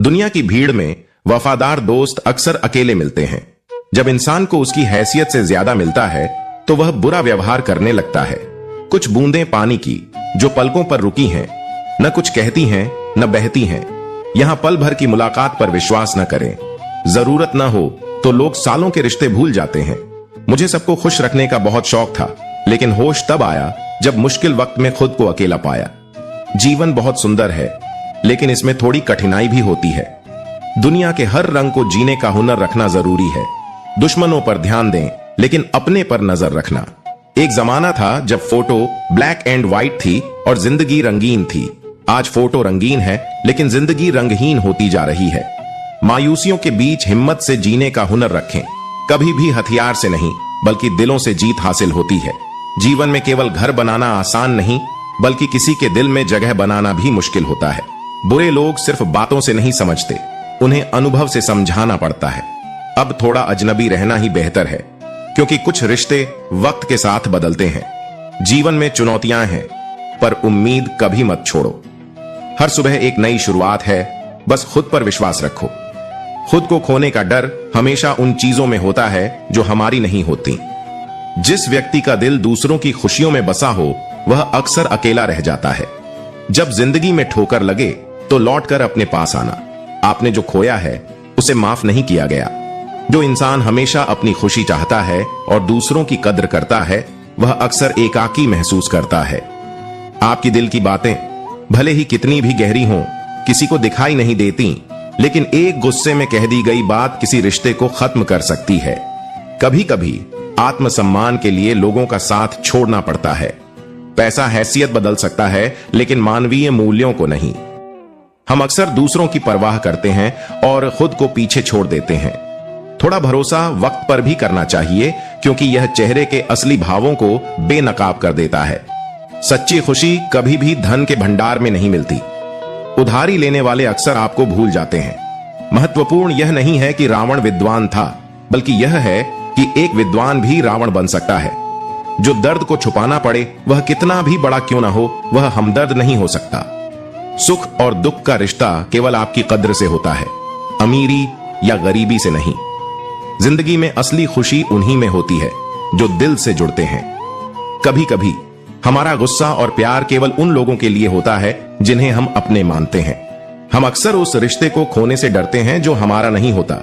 दुनिया की भीड़ में वफादार दोस्त अक्सर अकेले मिलते हैं। जब इंसान को उसकी हैसियत से ज्यादा मिलता है तो वह बुरा व्यवहार करने लगता है। कुछ बूंदें पानी की जो पलकों पर रुकी हैं, न कुछ कहती हैं न बहती हैं। यहां पल भर की मुलाकात पर विश्वास न करें। जरूरत न हो तो लोग सालों के रिश्ते भूल जाते हैं। मुझे सबको खुश रखने का बहुत शौक था, लेकिन होश तब आया जब मुश्किल वक्त में खुद को अकेला पाया। जीवन बहुत सुंदर है, लेकिन इसमें थोड़ी कठिनाई भी होती है। दुनिया के हर रंग को जीने का हुनर रखना जरूरी है। दुश्मनों पर ध्यान दें, लेकिन अपने पर नजर रखना। एक जमाना था जब फोटो ब्लैक एंड व्हाइट थी और जिंदगी रंगीन थी। आज फोटो रंगीन है, लेकिन जिंदगी रंगहीन होती जा रही है। मायूसियों के बीच हिम्मत से जीने का हुनर रखें। कभी भी हथियार से नहीं, बल्कि दिलों से जीत हासिल होती है। जीवन में केवल घर बनाना आसान नहीं, बल्कि किसी के दिल में जगह बनाना भी मुश्किल होता है। बुरे लोग सिर्फ बातों से नहीं समझते, उन्हें अनुभव से समझाना पड़ता है। अब थोड़ा अजनबी रहना ही बेहतर है, क्योंकि कुछ रिश्ते वक्त के साथ बदलते हैं। जीवन में चुनौतियां हैं, पर उम्मीद कभी मत छोड़ो। हर सुबह एक नई शुरुआत है, बस खुद पर विश्वास रखो। खुद को खोने का डर हमेशा उन चीजों में होता है जो हमारी नहीं होती। जिस व्यक्ति का दिल दूसरों की खुशियों में बसा हो, वह अक्सर अकेला रह जाता है। जब जिंदगी में ठोकर लगे तो लौटकर अपने पास आना। आपने जो खोया है उसे माफ नहीं किया गया। जो इंसान हमेशा अपनी खुशी चाहता है और दूसरों की कद्र करता है, वह अक्सर एकाकी महसूस करता है। आपकी दिल की बातें भले ही कितनी भी गहरी हों, किसी को दिखाई नहीं देती, लेकिन एक गुस्से में कह दी गई बात किसी रिश्ते को खत्म कर सकती है। कभी कभी आत्मसम्मान के लिए लोगों का साथ छोड़ना पड़ता है। पैसा हैसियत बदल सकता है, लेकिन मानवीय मूल्यों को नहीं। हम अक्सर दूसरों की परवाह करते हैं और खुद को पीछे छोड़ देते हैं। थोड़ा भरोसा वक्त पर भी करना चाहिए, क्योंकि यह चेहरे के असली भावों को बेनकाब कर देता है। सच्ची खुशी कभी भी धन के भंडार में नहीं मिलती। उधारी लेने वाले अक्सर आपको भूल जाते हैं। महत्वपूर्ण यह नहीं है कि रावण विद्वान था, बल्कि यह है कि एक विद्वान भी रावण बन सकता है। जो दर्द को छुपाना पड़े, वह कितना भी बड़ा क्यों ना हो, वह हमदर्द नहीं हो सकता। सुख और दुख का रिश्ता केवल आपकी कद्र से होता है, अमीरी या गरीबी से नहीं। जिंदगी में असली खुशी उन्हीं में होती है जो दिल से जुड़ते हैं। कभी कभी हमारा गुस्सा और प्यार केवल उन लोगों के लिए होता है जिन्हें हम अपने मानते हैं। हम अक्सर उस रिश्ते को खोने से डरते हैं जो हमारा नहीं होता।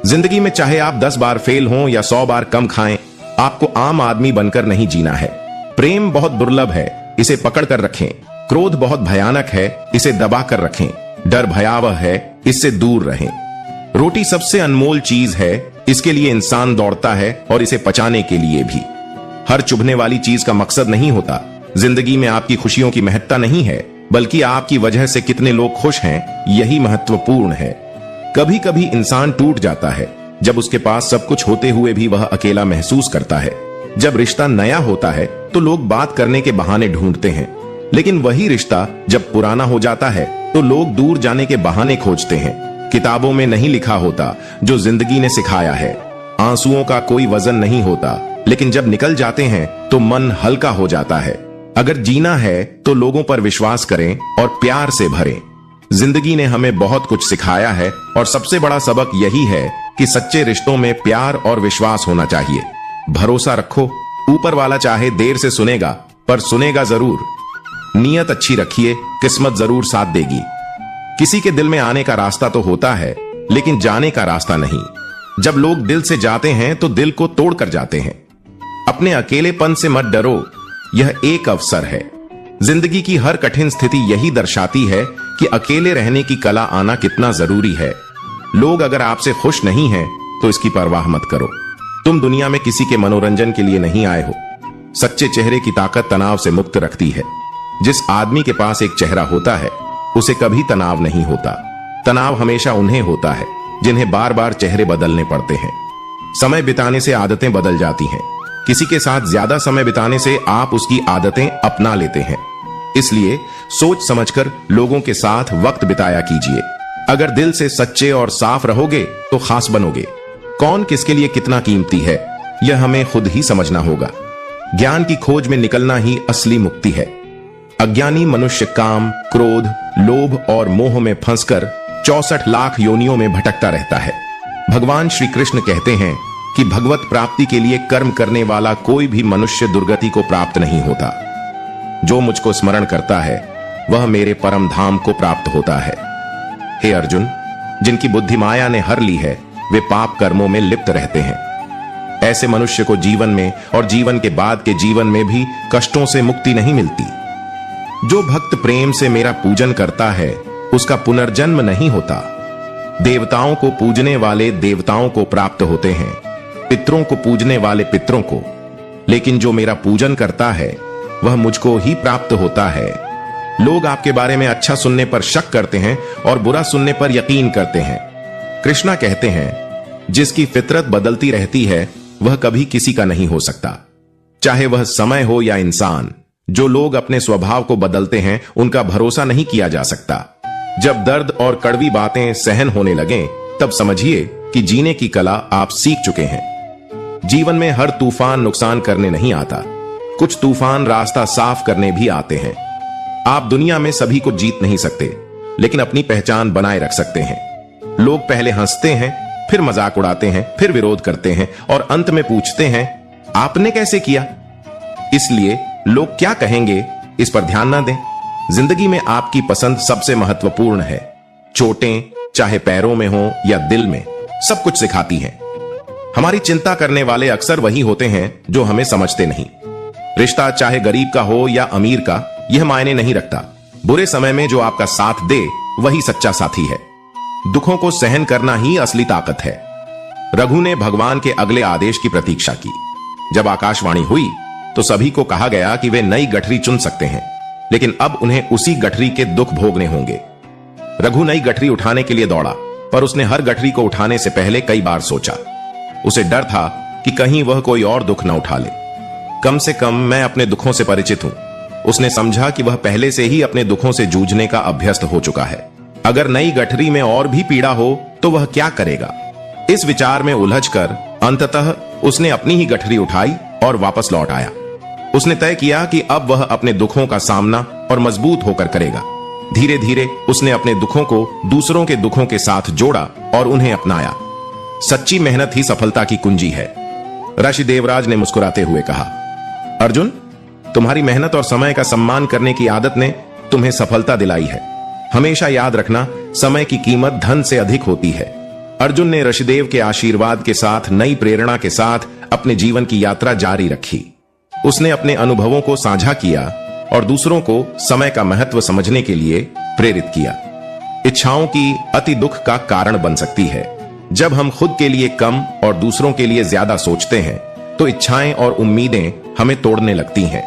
जिंदगी में चाहे आप 10 बार फेल हों या 100 बार कम खाएं, आपको आम आदमी बनकर नहीं जीना है। प्रेम बहुत दुर्लभ है, इसे पकड़ कर रखें। क्रोध बहुत भयानक है, इसे दबा कर रखें। डर भयावह है, इससे दूर रहें। रोटी सबसे अनमोल चीज है, इसके लिए इंसान दौड़ता है और इसे पचाने के लिए भी। हर चुभने वाली चीज का मकसद नहीं होता। जिंदगी में आपकी खुशियों की महत्ता नहीं है, बल्कि आपकी वजह से कितने लोग खुश हैं, यही महत्वपूर्ण है। कभी कभी इंसान टूट जाता है जब उसके पास सब कुछ होते हुए भी वह अकेला महसूस करता है। जब रिश्ता नया होता है तो लोग बात करने के बहाने ढूंढते हैं, लेकिन वही रिश्ता जब पुराना हो जाता है तो लोग दूर जाने के बहाने खोजते हैं। किताबों में नहीं लिखा होता जो जिंदगी ने सिखाया है। आंसुओं का कोई वजन नहीं होता, लेकिन जब निकल जाते हैं तो मन हल्का हो जाता है। अगर जीना है तो लोगों पर विश्वास करें और प्यार से भरें। जिंदगी ने हमें बहुत कुछ सिखाया है, और सबसे बड़ा सबक यही है कि सच्चे रिश्तों में प्यार और विश्वास होना चाहिए। भरोसा रखो, ऊपर वाला चाहे देर से सुनेगा, पर सुनेगा जरूर। नियत अच्छी रखिए, किस्मत जरूर साथ देगी। किसी के दिल में आने का रास्ता तो होता है, लेकिन जाने का रास्ता नहीं। जब लोग दिल से जाते हैं तो दिल को तोड़ कर जाते हैं। अपने अकेलेपन से मत डरो, यह एक अवसर है। जिंदगी की हर कठिन स्थिति यही दर्शाती है कि अकेले रहने की कला आना कितना जरूरी है। लोग अगर आपसे खुश नहीं हैं, तो इसकी परवाह मत करो। तुम दुनिया में किसी के मनोरंजन के लिए नहीं आए हो। सच्चे चेहरे की ताकत तनाव से मुक्त रखती है। जिस आदमी के पास एक चेहरा होता है, उसे कभी तनाव नहीं होता। तनाव हमेशा उन्हें होता है जिन्हें बार बार चेहरे बदलने पड़ते हैं। समय बिताने से आदतें बदल जाती हैं। किसी के साथ ज्यादा समय बिताने से आप उसकी आदतें अपना लेते हैं। इसलिए सोच समझकर लोगों के साथ वक्त बिताया कीजिए। अगर दिल से सच्चे और साफ रहोगे तो खास बनोगे। कौन किसके लिए कितना कीमती है, यह हमें खुद ही समझना होगा। ज्ञान की खोज में निकलना ही असली मुक्ति है। अज्ञानी मनुष्य काम, क्रोध, लोभ और मोह में फंसकर 64 लाख योनियों में भटकता रहता है। भगवान श्री कृष्ण कहते हैं कि भगवत प्राप्ति के लिए कर्म करने वाला कोई भी मनुष्य दुर्गति को प्राप्त नहीं होता। जो मुझको स्मरण करता है वह मेरे परम धाम को प्राप्त होता है। हे अर्जुन, जिनकी बुद्धि माया ने हर ली है वे पाप कर्मों में लिप्त रहते हैं। ऐसे मनुष्य को जीवन में और जीवन के बाद के जीवन में भी कष्टों से मुक्ति नहीं मिलती। जो भक्त प्रेम से मेरा पूजन करता है उसका पुनर्जन्म नहीं होता। देवताओं को पूजने वाले देवताओं को प्राप्त होते हैं, पितरों को पूजने वाले पितरों को, लेकिन जो मेरा पूजन करता है वह मुझको ही प्राप्त होता है। लोग आपके बारे में अच्छा सुनने पर शक करते हैं और बुरा सुनने पर यकीन करते हैं। कृष्णा कहते हैं, जिसकी फितरत बदलती रहती है वह कभी किसी का नहीं हो सकता, चाहे वह समय हो या इंसान। जो लोग अपने स्वभाव को बदलते हैं उनका भरोसा नहीं किया जा सकता। जब दर्द और कड़वी बातें सहन होने लगें तब समझिए कि जीने की कला आप सीख चुके हैं। जीवन में हर तूफान नुकसान करने नहीं आता, कुछ तूफान रास्ता साफ करने भी आते हैं। आप दुनिया में सभी को जीत नहीं सकते, लेकिन अपनी पहचान बनाए रख सकते हैं। लोग पहले हंसते हैं, फिर मजाक उड़ाते हैं, फिर विरोध करते हैं और अंत में पूछते हैं आपने कैसे किया। इसलिए लोग क्या कहेंगे इस पर ध्यान ना दें। जिंदगी में आपकी पसंद सबसे महत्वपूर्ण है। चोटें चाहे पैरों में हो या दिल में, सब कुछ सिखाती हैं। हमारी चिंता करने वाले अक्सर वही होते हैं जो हमें समझते नहीं। रिश्ता चाहे गरीब का हो या अमीर का, यह मायने नहीं रखता। बुरे समय में जो आपका साथ दे वही सच्चा साथी है। दुखों को सहन करना ही असली ताकत है। रघु ने भगवान के अगले आदेश की प्रतीक्षा की। जब आकाशवाणी हुई तो सभी को कहा गया कि वे नई गठरी चुन सकते हैं, लेकिन अब उन्हें उसी गठरी के दुख भोगने होंगे। रघु नई गठरी उठाने के लिए दौड़ा, पर उसने हर गठरी को उठाने से पहले कई बार सोचा। उसे डर था कि कहीं वह कोई और दुख न उठा ले। कम से कम मैं अपने दुखों से परिचित हूं। उसने समझा कि वह पहले से ही अपने दुखों से जूझने का अभ्यस्त हो चुका है। अगर नई गठरी में और भी पीड़ा हो तो वह क्या करेगा। इस विचार में उलझकर अंततः उसने अपनी ही गठरी उठाई और वापस लौट आया। उसने तय किया कि अब वह अपने दुखों का सामना और मजबूत होकर करेगा। धीरे धीरे उसने अपने दुखों को दूसरों के दुखों के साथ जोड़ा और उन्हें अपनाया। सच्ची मेहनत ही सफलता की कुंजी है। ऋषि देवराज ने मुस्कुराते हुए कहा, अर्जुन, तुम्हारी मेहनत और समय का सम्मान करने की आदत ने तुम्हें सफलता दिलाई है। हमेशा याद रखना, समय की कीमत धन से अधिक होती है। अर्जुन ने ऋषिदेव के आशीर्वाद के साथ नई प्रेरणा के साथ अपने जीवन की यात्रा जारी रखी। उसने अपने अनुभवों को साझा किया और दूसरों को समय का महत्व समझने के लिए प्रेरित किया। इच्छाओं की अति दुख का कारण बन सकती है। जब हम खुद के लिए कम और दूसरों के लिए ज्यादा सोचते हैं तो इच्छाएं और उम्मीदें हमें तोड़ने लगती हैं।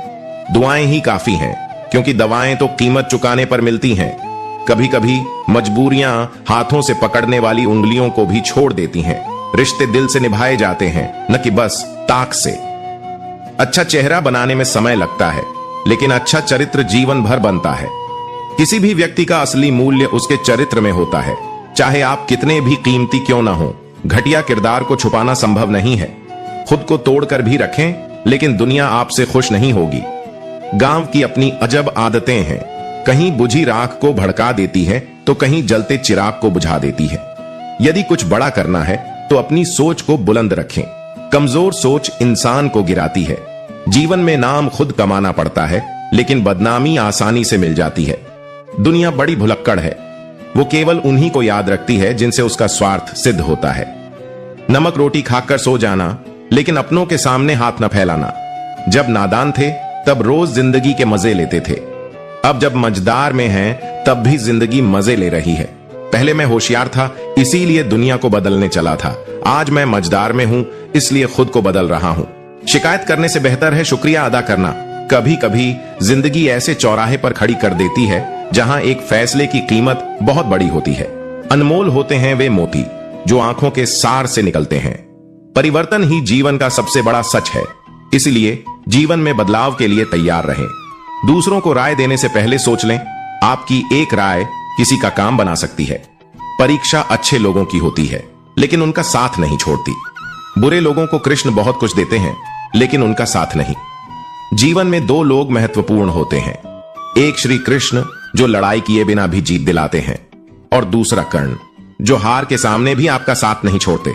दुआएं ही काफी हैं, क्योंकि दवाएं तो कीमत चुकाने पर मिलती हैं। कभी कभी मजबूरियां हाथों से पकड़ने वाली उंगलियों को भी छोड़ देती हैं। रिश्ते दिल से निभाए जाते हैं, न कि बस ताक से। अच्छा चेहरा बनाने में समय लगता है, लेकिन अच्छा चरित्र जीवन भर बनता है। किसी भी व्यक्ति का असली मूल्य उसके चरित्र में होता है, चाहे आप कितने भी कीमती क्यों ना हो। घटिया किरदार को छुपाना संभव नहीं है। खुद को तोड़कर भी रखें, लेकिन दुनिया आपसे खुश नहीं होगी। गांव की अपनी अजब आदतें हैं, कहीं बुझी राख को भड़का देती है तो कहीं जलते चिराग को बुझा देती है। यदि कुछ बड़ा करना है तो अपनी सोच को बुलंद रखें। कमजोर सोच इंसान को गिराती है। जीवन में नाम खुद कमाना पड़ता है, लेकिन बदनामी आसानी से मिल जाती है। दुनिया बड़ी भुलक्कड़ है, वो केवल उन्हीं को याद रखती है जिनसे उसका स्वार्थ सिद्ध होता है। नमक रोटी खाकर सो जाना, लेकिन अपनों के सामने हाथ न फैलाना। जब नादान थे तब रोज जिंदगी के मजे लेते थे, अब जब मजदार में हैं तब भी जिंदगी मजे ले रही है। पहले मैं होशियार था, इसीलिए दुनिया को बदलने चला था। आज मैं मजदार में हूं, इसलिए खुद को बदल रहा हूं। शिकायत करने से बेहतर है शुक्रिया अदा करना। कभी कभी जिंदगी ऐसे चौराहे पर खड़ी कर देती है जहां एक फैसले की कीमत बहुत बड़ी होती है। अनमोल होते हैं वे मोती जो आंखों के सार से निकलते हैं। परिवर्तन ही जीवन का सबसे बड़ा सच है, इसलिए जीवन में बदलाव के लिए तैयार रहें। दूसरों को राय देने से पहले सोच लें, आपकी एक राय किसी का काम बना सकती है। परीक्षा अच्छे लोगों की होती है, लेकिन उनका साथ नहीं छोड़ती। बुरे लोगों को कृष्ण बहुत कुछ देते हैं, लेकिन उनका साथ नहीं। जीवन में दो लोग महत्वपूर्ण होते हैं, एक श्री कृष्ण जो लड़ाई किए बिना भी जीत दिलाते हैं, और दूसरा कर्ण, जो हार के सामने भी आपका साथ नहीं छोड़ते।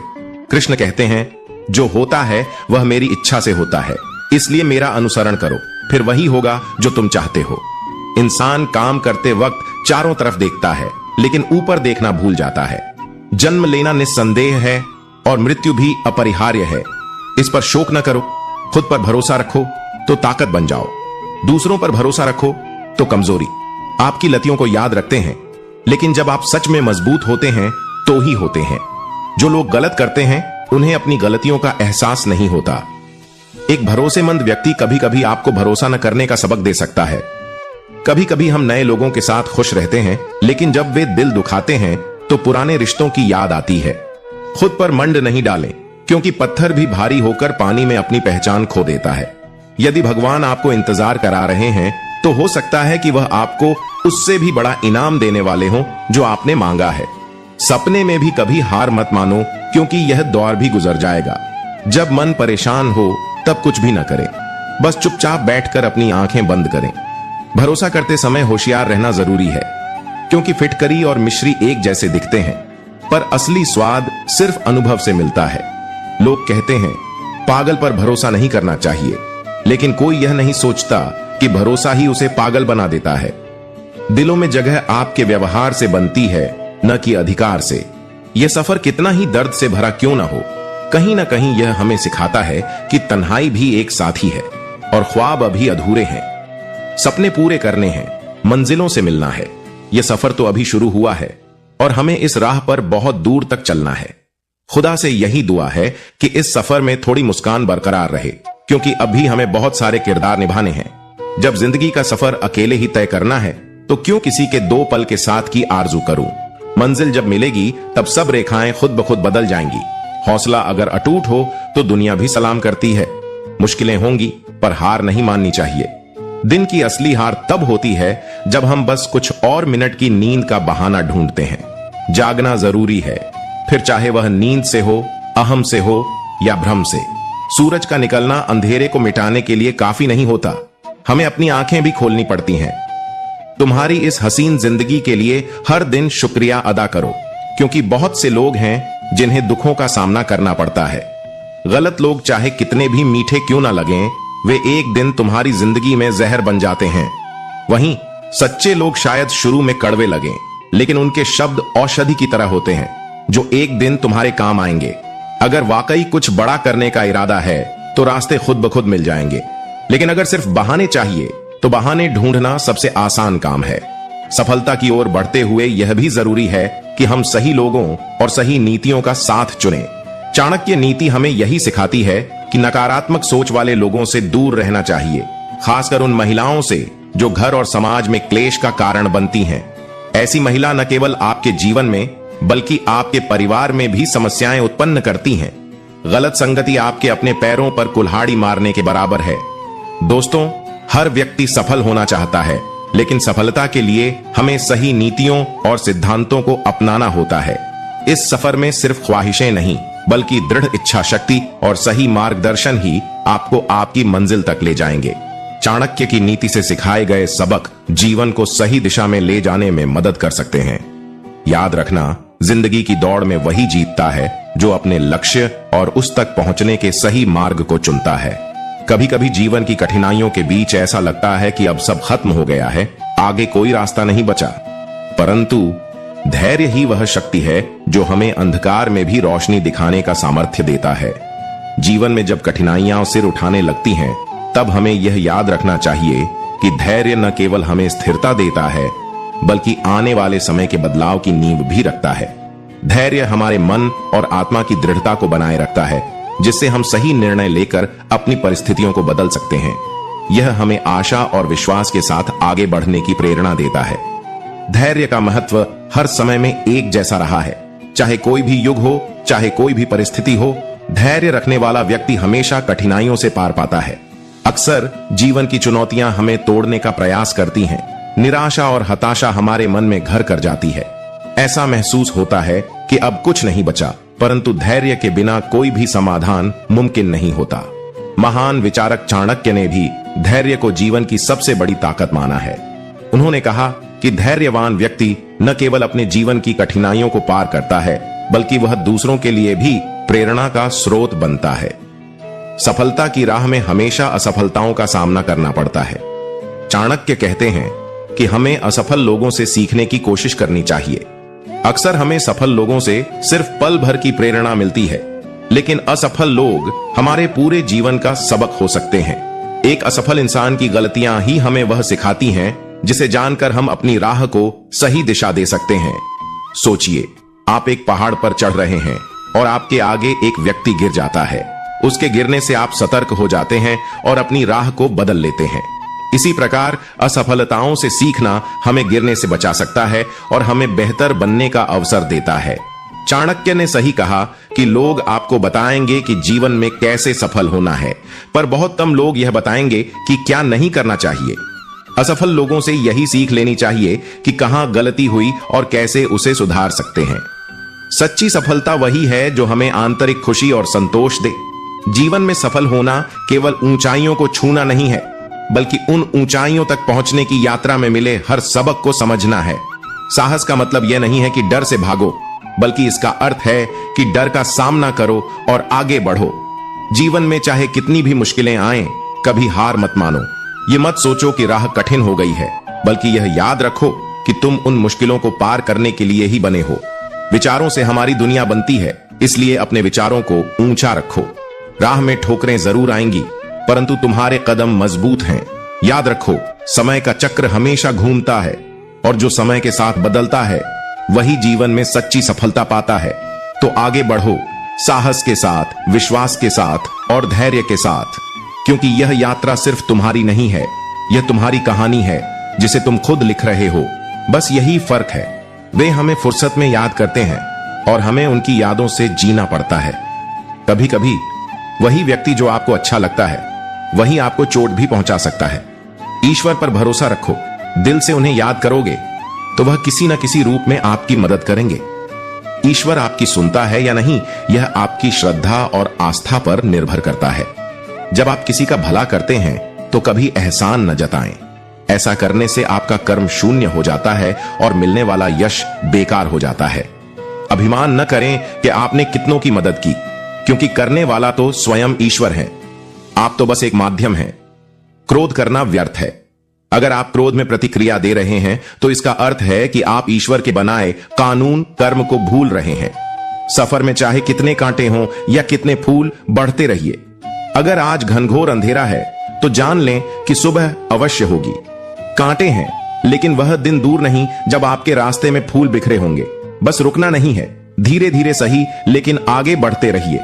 कृष्ण कहते हैं, जो होता है वह मेरी इच्छा से होता है, इसलिए मेरा अनुसरण करो, फिर वही होगा जो तुम चाहते हो। इंसान काम करते वक्त चारों तरफ देखता है, लेकिन ऊपर देखना भूल जाता है। जन्म लेना निस्संदेह है और मृत्यु भी अपरिहार्य है। इस पर शोक न करो। खुद पर भरोसा रखो तो ताकत बन जाओ, दूसरों पर भरोसा रखो तो कमजोरी। आपकी लतियों को याद रखते हैं, लेकिन जब आप सच में मजबूत होते हैं तो ही होते हैं। जो लोग गलत करते हैं उन्हें अपनी गलतियों का एहसास नहीं होता। एक भरोसेमंद व्यक्ति कभी कभी आपको भरोसा न करने का सबक दे सकता है। कभी कभी हम नए लोगों के साथ खुश रहते हैं, लेकिन जब वे दिल दुखाते हैं तो पुराने रिश्तों की याद आती है। खुद पर मंड नहीं डालें, क्योंकि पत्थर भी भारी होकर पानी में अपनी पहचान खो देता है। यदि भगवान आपको इंतजार करा रहे हैं तो हो सकता है कि वह आपको उससे भी बड़ा इनाम देने वाले हों जो आपने मांगा है। सपने में भी कभी हार मत मानो, क्योंकि यह दौर भी गुजर जाएगा। जब मन परेशान हो तब कुछ भी न करें, बस चुपचाप बैठकर अपनी आंखें बंद करें। भरोसा करते समय होशियार रहना जरूरी है, क्योंकि फिटकरी और मिश्री एक जैसे दिखते हैं, पर असली स्वाद सिर्फ अनुभव से मिलता है। लोग कहते हैं पागल पर भरोसा नहीं करना चाहिए, लेकिन कोई यह नहीं सोचता कि भरोसा ही उसे पागल बना देता है। दिलों में जगह आपके व्यवहार से बनती है, न कि अधिकार से। यह सफर कितना ही दर्द से भरा क्यों न हो, कहीं ना कहीं यह हमें सिखाता है कि तन्हाई भी एक साथी है और ख्वाब अभी अधूरे हैं। सपने पूरे करने हैं, मंजिलों से मिलना है। यह सफर तो अभी शुरू हुआ है और हमें इस राह पर बहुत दूर तक चलना है। खुदा से यही दुआ है कि इस सफर में थोड़ी मुस्कान बरकरार रहे, क्योंकि अभी हमें बहुत सारे किरदार निभाने हैं। जब जिंदगी का सफर अकेले ही तय करना है तो क्यों किसी के दो पल के साथ की आरजू करूं। मंजिल जब मिलेगी तब सब रेखाएं खुद ब खुद बदल जाएंगी। हौसला अगर अटूट हो तो दुनिया भी सलाम करती है। मुश्किलें होंगी, पर हार नहीं माननी चाहिए। दिन की असली हार तब होती है जब हम बस कुछ और मिनट की नींद का बहाना ढूंढते हैं। जागना जरूरी है, फिर चाहे वह नींद से हो, अहम से हो या भ्रम से। सूरज का निकलना अंधेरे को मिटाने के लिए काफी नहीं होता, हमें अपनी आंखें भी खोलनी पड़ती हैं। तुम्हारी इस हसीन जिंदगी के लिए हर दिन शुक्रिया अदा करो, क्योंकि बहुत से लोग हैं जिन्हें दुखों का सामना करना पड़ता है। गलत लोग चाहे कितने भी मीठे क्यों ना लगें, वे एक दिन तुम्हारी जिंदगी में जहर बन जाते हैं। वहीं सच्चे लोग शायद शुरू में कड़वे लगें, लेकिन उनके शब्द औषधि की तरह होते हैं, जो एक दिन तुम्हारे काम आएंगे। अगर वाकई कुछ बड़ा करने का इरादा है तो रास्ते खुद ब खुद मिल जाएंगे, लेकिन अगर सिर्फ बहाने चाहिए तो बहाने ढूंढना सबसे आसान काम है। सफलता की ओर बढ़ते हुए यह भी जरूरी है कि हम सही लोगों और सही नीतियों का साथ चुनें। चाणक्य नीति हमें यही सिखाती है कि नकारात्मक सोच वाले लोगों से दूर रहना चाहिए, खासकर उन महिलाओं से जो घर और समाज में क्लेश का कारण बनती हैं। ऐसी महिला न केवल आपके जीवन में बल्कि आपके परिवार में भी समस्याएं उत्पन्न करती हैं। गलत संगति आपके अपने पैरों पर कुल्हाड़ी मारने के बराबर है। दोस्तों, हर व्यक्ति सफल होना चाहता है, लेकिन सफलता के लिए हमें सही नीतियों और सिद्धांतों को अपनाना होता है। इस सफर में सिर्फ ख्वाहिशें नहीं, बल्कि दृढ़ इच्छा शक्ति और सही मार्गदर्शन ही आपको आपकी मंजिल तक ले जाएंगे। चाणक्य की नीति से सिखाए गए सबक जीवन को सही दिशा में ले जाने में मदद कर सकते हैं। याद रखना, जिंदगी की दौड़ में वही जीतता है जो अपने लक्ष्य और उस तक पहुंचने के सही मार्ग को चुनता है। कभी कभी जीवन की कठिनाइयों के बीच ऐसा लगता है कि अब सब खत्म हो गया है, आगे कोई रास्ता नहीं बचा, परंतु धैर्य ही वह शक्ति है जो हमें अंधकार में भी रोशनी दिखाने का सामर्थ्य देता है। जीवन में जब कठिनाइयां सिर उठाने लगती हैं, तब हमें यह याद रखना चाहिए कि धैर्य न केवल हमें स्थिरता देता है, बल्कि आने वाले समय के बदलाव की नींव भी रखता है। धैर्य हमारे मन और आत्मा की दृढ़ता को बनाए रखता है, जिससे हम सही निर्णय लेकर अपनी परिस्थितियों को बदल सकते हैं। यह हमें आशा और विश्वास के साथ आगे बढ़ने की प्रेरणा देता है। धैर्य का महत्व हर समय में एक जैसा रहा है। चाहे कोई भी युग हो, चाहे कोई भी परिस्थिति हो, धैर्य रखने वाला व्यक्ति हमेशा कठिनाइयों से पार पाता है। अक्सर जीवन की चुनौतियां हमें तोड़ने का प्रयास करती हैं। निराशा और हताशा हमारे मन में घर कर जाती है। ऐसा महसूस होता है कि अब कुछ नहीं बचा, परंतु धैर्य के बिना कोई भी समाधान मुमकिन नहीं होता। महान विचारक चाणक्य ने भी धैर्य को जीवन की सबसे बड़ी ताकत माना है। उन्होंने कहा, कि धैर्यवान व्यक्ति न केवल अपने जीवन की कठिनाइयों को पार करता है, बल्कि वह दूसरों के लिए भी प्रेरणा का स्रोत बनता है। सफलता की राह में हमेशा असफलताओं का सामना करना पड़ता है। चाणक्य कहते हैं कि हमें असफल लोगों से सीखने की कोशिश करनी चाहिए। अक्सर हमें सफल लोगों से सिर्फ पल भर की प्रेरणा मिलती है, लेकिन असफल लोग हमारे पूरे जीवन का सबक हो सकते हैं। एक असफल इंसान की गलतियां ही हमें वह सिखाती हैं जिसे जानकर हम अपनी राह को सही दिशा दे सकते हैं। सोचिए, आप एक पहाड़ पर चढ़ रहे हैं और आपके आगे एक व्यक्ति गिर जाता है। उसके गिरने से आप सतर्क हो जाते हैं और अपनी राह को बदल लेते हैं। इसी प्रकार असफलताओं से सीखना हमें गिरने से बचा सकता है और हमें बेहतर बनने का अवसर देता है। चाणक्य ने सही कहा कि लोग आपको बताएंगे कि जीवन में कैसे सफल होना है, पर बहुत कम लोग यह बताएंगे कि क्या नहीं करना चाहिए। असफल लोगों से यही सीख लेनी चाहिए कि कहां गलती हुई और कैसे उसे सुधार सकते हैं। सच्ची सफलता वही है जो हमें आंतरिक खुशी और संतोष दे। जीवन में सफल होना केवल ऊंचाइयों को छूना नहीं है, बल्कि उन ऊंचाइयों तक पहुंचने की यात्रा में मिले हर सबक को समझना है। साहस का मतलब यह नहीं है कि डर से भागो, बल्कि इसका अर्थ है कि डर का सामना करो और आगे बढ़ो। जीवन में चाहे कितनी भी मुश्किलें आएं, कभी हार मत मानो। ये मत सोचो कि राह कठिन हो गई है, बल्कि यह याद रखो कि तुम उन मुश्किलों को पार करने के लिए ही बने हो। विचारों से हमारी दुनिया बनती है, इसलिए अपने विचारों को ऊंचा रखो। राह में ठोकरें जरूर आएंगी, परंतु तुम्हारे कदम मजबूत हैं। याद रखो, समय का चक्र हमेशा घूमता है और जो समय के साथ बदलता है वही जीवन में सच्ची सफलता पाता है। तो आगे बढ़ो, साहस के साथ, विश्वास के साथ और धैर्य के साथ, क्योंकि यह यात्रा सिर्फ तुम्हारी नहीं है, यह तुम्हारी कहानी है जिसे तुम खुद लिख रहे हो। बस यही फर्क है, वे हमें फुर्सत में याद करते हैं और हमें उनकी यादों से जीना पड़ता है। कभी कभी वही व्यक्ति जो आपको अच्छा लगता है, वही आपको चोट भी पहुंचा सकता है। ईश्वर पर भरोसा रखो, दिल से उन्हें याद करोगे तो वह किसी न किसी रूप में आपकी मदद करेंगे। ईश्वर आपकी सुनता है या नहीं, यह आपकी श्रद्धा और आस्था पर निर्भर करता है। जब आप किसी का भला करते हैं तो कभी एहसान न जताएं। ऐसा करने से आपका कर्म शून्य हो जाता है और मिलने वाला यश बेकार हो जाता है। अभिमान न करें कि आपने कितनों की मदद की, क्योंकि करने वाला तो स्वयं ईश्वर है। आप तो बस एक माध्यम हैं। क्रोध करना व्यर्थ है। अगर आप क्रोध में प्रतिक्रिया दे रहे हैं तो इसका अर्थ है कि आप ईश्वर के बनाए कानून कर्म को भूल रहे हैं। सफर में चाहे कितने कांटे हों या कितने फूल, बढ़ते रहिए। अगर आज घनघोर अंधेरा है तो जान लें कि सुबह अवश्य होगी। कांटे हैं, लेकिन वह दिन दूर नहीं जब आपके रास्ते में फूल बिखरे होंगे। बस रुकना नहीं है, धीरे धीरे सही, लेकिन आगे बढ़ते रहिए।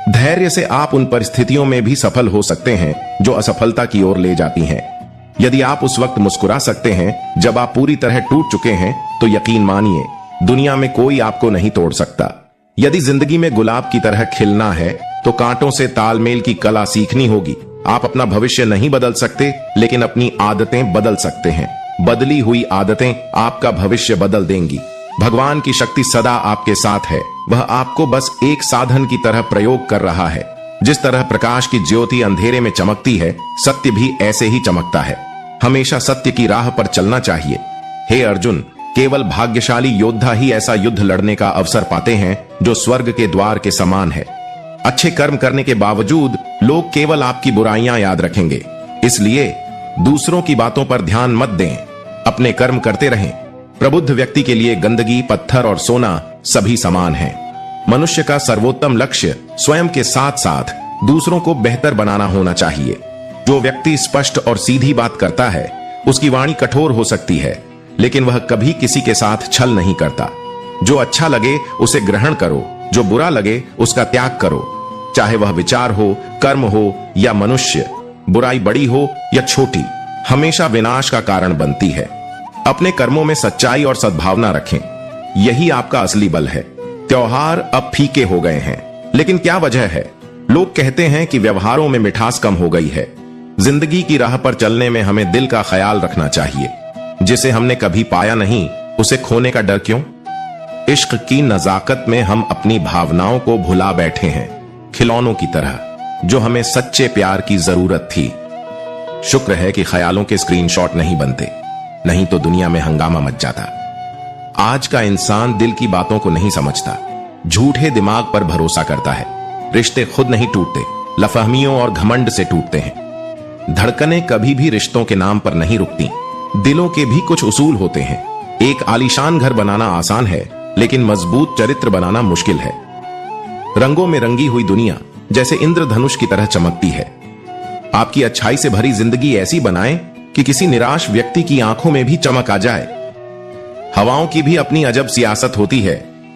धैर्य से आप उन परिस्थितियों में भी सफल हो सकते हैं जो असफलता की ओर ले जाती हैं। यदि आप उस वक्त मुस्कुरा सकते हैं जब आप पूरी तरह टूट चुके हैं, तो यकीन मानिए, दुनिया में कोई आपको नहीं तोड़ सकता। यदि जिंदगी में गुलाब की तरह खिलना है तो कांटों से तालमेल की कला सीखनी होगी। आप अपना भविष्य नहीं बदल सकते, लेकिन अपनी आदतें बदल सकते हैं। बदली हुई आदतें आपका भविष्य बदल देंगी। भगवान की शक्ति सदा आपके साथ है। वह आपको बस एक साधन की तरह प्रयोग कर रहा है। जिस तरह प्रकाश की ज्योति अंधेरे में चमकती है, सत्य भी ऐसे ही चमकता है। हमेशा सत्य की राह पर चलना चाहिए। हे अर्जुन, केवल भाग्यशाली योद्धा ही ऐसा युद्ध लड़ने का अवसर पाते हैं जो स्वर्ग के द्वार के समान है। अच्छे कर्म करने के बावजूद लोग केवल आपकी बुराइयां याद रखेंगे, इसलिए दूसरों की बातों पर ध्यान मत दें, अपने कर्म करते रहें। प्रबुद्ध व्यक्ति के लिए गंदगी, पत्थर और सोना सभी समान हैं। मनुष्य का सर्वोत्तम लक्ष्य स्वयं के साथ साथ दूसरों को बेहतर बनाना होना चाहिए। जो व्यक्ति स्पष्ट और सीधी बात करता है, उसकी वाणी कठोर हो सकती है, लेकिन वह कभी किसी के साथ छल नहीं करता। जो अच्छा लगे उसे ग्रहण करो, जो बुरा लगे उसका त्याग करो। चाहे वह विचार हो, कर्म हो या मनुष्य, बुराई बड़ी हो या छोटी, हमेशा विनाश का कारण बनती है। अपने कर्मों में सच्चाई और सद्भावना रखें, यही आपका असली बल है। त्योहार अब फीके हो गए हैं, लेकिन क्या वजह है? लोग कहते हैं कि व्यवहारों में मिठास कम हो गई है। जिंदगी की राह पर चलने में हमें दिल का ख्याल रखना चाहिए। जिसे हमने कभी पाया नहीं, उसे खोने का डर क्यों? इश्क की नजाकत में हम अपनी भावनाओं को भुला बैठे हैं, खिलौनों की तरह, जो हमें सच्चे प्यार की जरूरत थी। शुक्र है कि ख्यालों के स्क्रीनशॉट नहीं बनते। नहीं तो दुनिया में हंगामा मच जाता। आज का इंसान दिल की बातों को नहीं समझता, झूठे दिमाग पर भरोसा करता है। रिश्ते खुद नहीं टूटते, लफहमियों और घमंड से टूटते हैं। धड़कनें कभी भी रिश्तों के नाम पर नहीं रुकती। दिलों के भी कुछ उसूल होते हैं। एक आलीशान घर बनाना आसान है, लेकिन मजबूत चरित्र बनाना मुश्किल है। रंगों में रंगी हुई दुनिया जैसे इंद्रधनुष की तरह चमकती है। आपकी अच्छाई से भरी जिंदगी ऐसी बनाएं कि किसी निराश व्यक्ति की आंखों में भी चमक आ जाए। हवाओं की भी अपनी अजब सियासत होती है,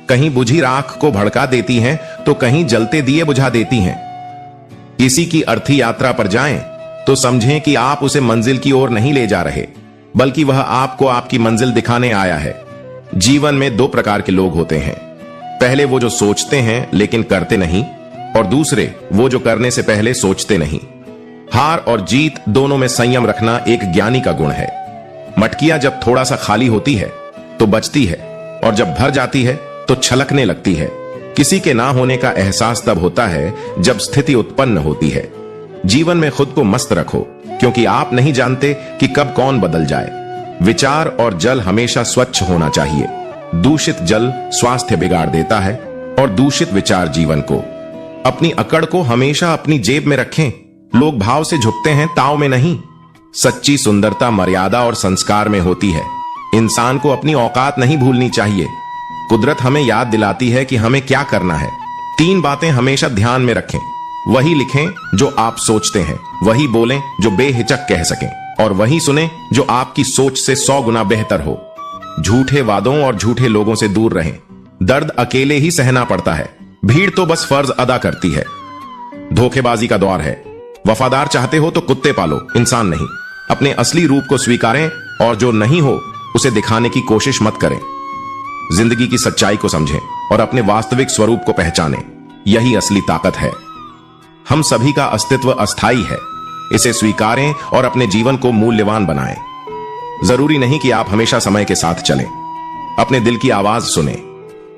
कहीं बुझी राख को भड़का देती हैं तो कहीं जलते दिए बुझा देती हैं। किसी की अर्थी यात्रा पर जाएं तो समझें कि आप उसे मंजिल की ओर नहीं ले जा रहे, बल्कि वह आपको आपकी मंजिल दिखाने आया है। जीवन में दो प्रकार के लोग होते हैं, पहले वो जो सोचते हैं लेकिन करते नहीं, और दूसरे वो जो करने से पहले सोचते नहीं। हार और जीत दोनों में संयम रखना एक ज्ञानी का गुण है। मटकियां जब थोड़ा सा खाली होती है तो बचती है, और जब भर जाती है तो छलकने लगती है। किसी के ना होने का एहसास तब होता है जब स्थिति उत्पन्न होती है। जीवन में खुद को मस्त रखो, क्योंकि आप नहीं जानते कि कब कौन बदल जाए। विचार और जल हमेशा स्वच्छ होना चाहिए। दूषित जल स्वास्थ्य बिगाड़ देता है और दूषित विचार जीवन को। अपनी अकड़ को हमेशा अपनी जेब में रखें। लोग भाव से झुकते हैं, ताव में नहीं। सच्ची सुंदरता मर्यादा और संस्कार में होती है। इंसान को अपनी औकात नहीं भूलनी चाहिए। कुदरत हमें याद दिलाती है कि हमें क्या करना है। 3 बातें हमेशा ध्यान में रखें। वही लिखें जो आप सोचते हैं, वही बोलें जो बेहिचक कह सकें, और वही सुनें जो आपकी सोच से 100 गुना बेहतर हो। झूठे वादों और झूठे लोगों से दूर रहें। दर्द अकेले ही सहना पड़ता है, भीड़ तो बस फर्ज अदा करती है। धोखेबाजी का दौर है। वफादार चाहते हो तो कुत्ते पालो, इंसान नहीं। अपने असली रूप को स्वीकारें, और जो नहीं हो उसे दिखाने की कोशिश मत करें। जिंदगी की सच्चाई को समझें और अपने वास्तविक स्वरूप को पहचानें। यही असली ताकत है। हम सभी का अस्तित्व अस्थाई है, इसे स्वीकारें और अपने जीवन को मूल्यवान बनाएं। जरूरी नहीं कि आप हमेशा समय के साथ चलें। अपने दिल की आवाज सुनें।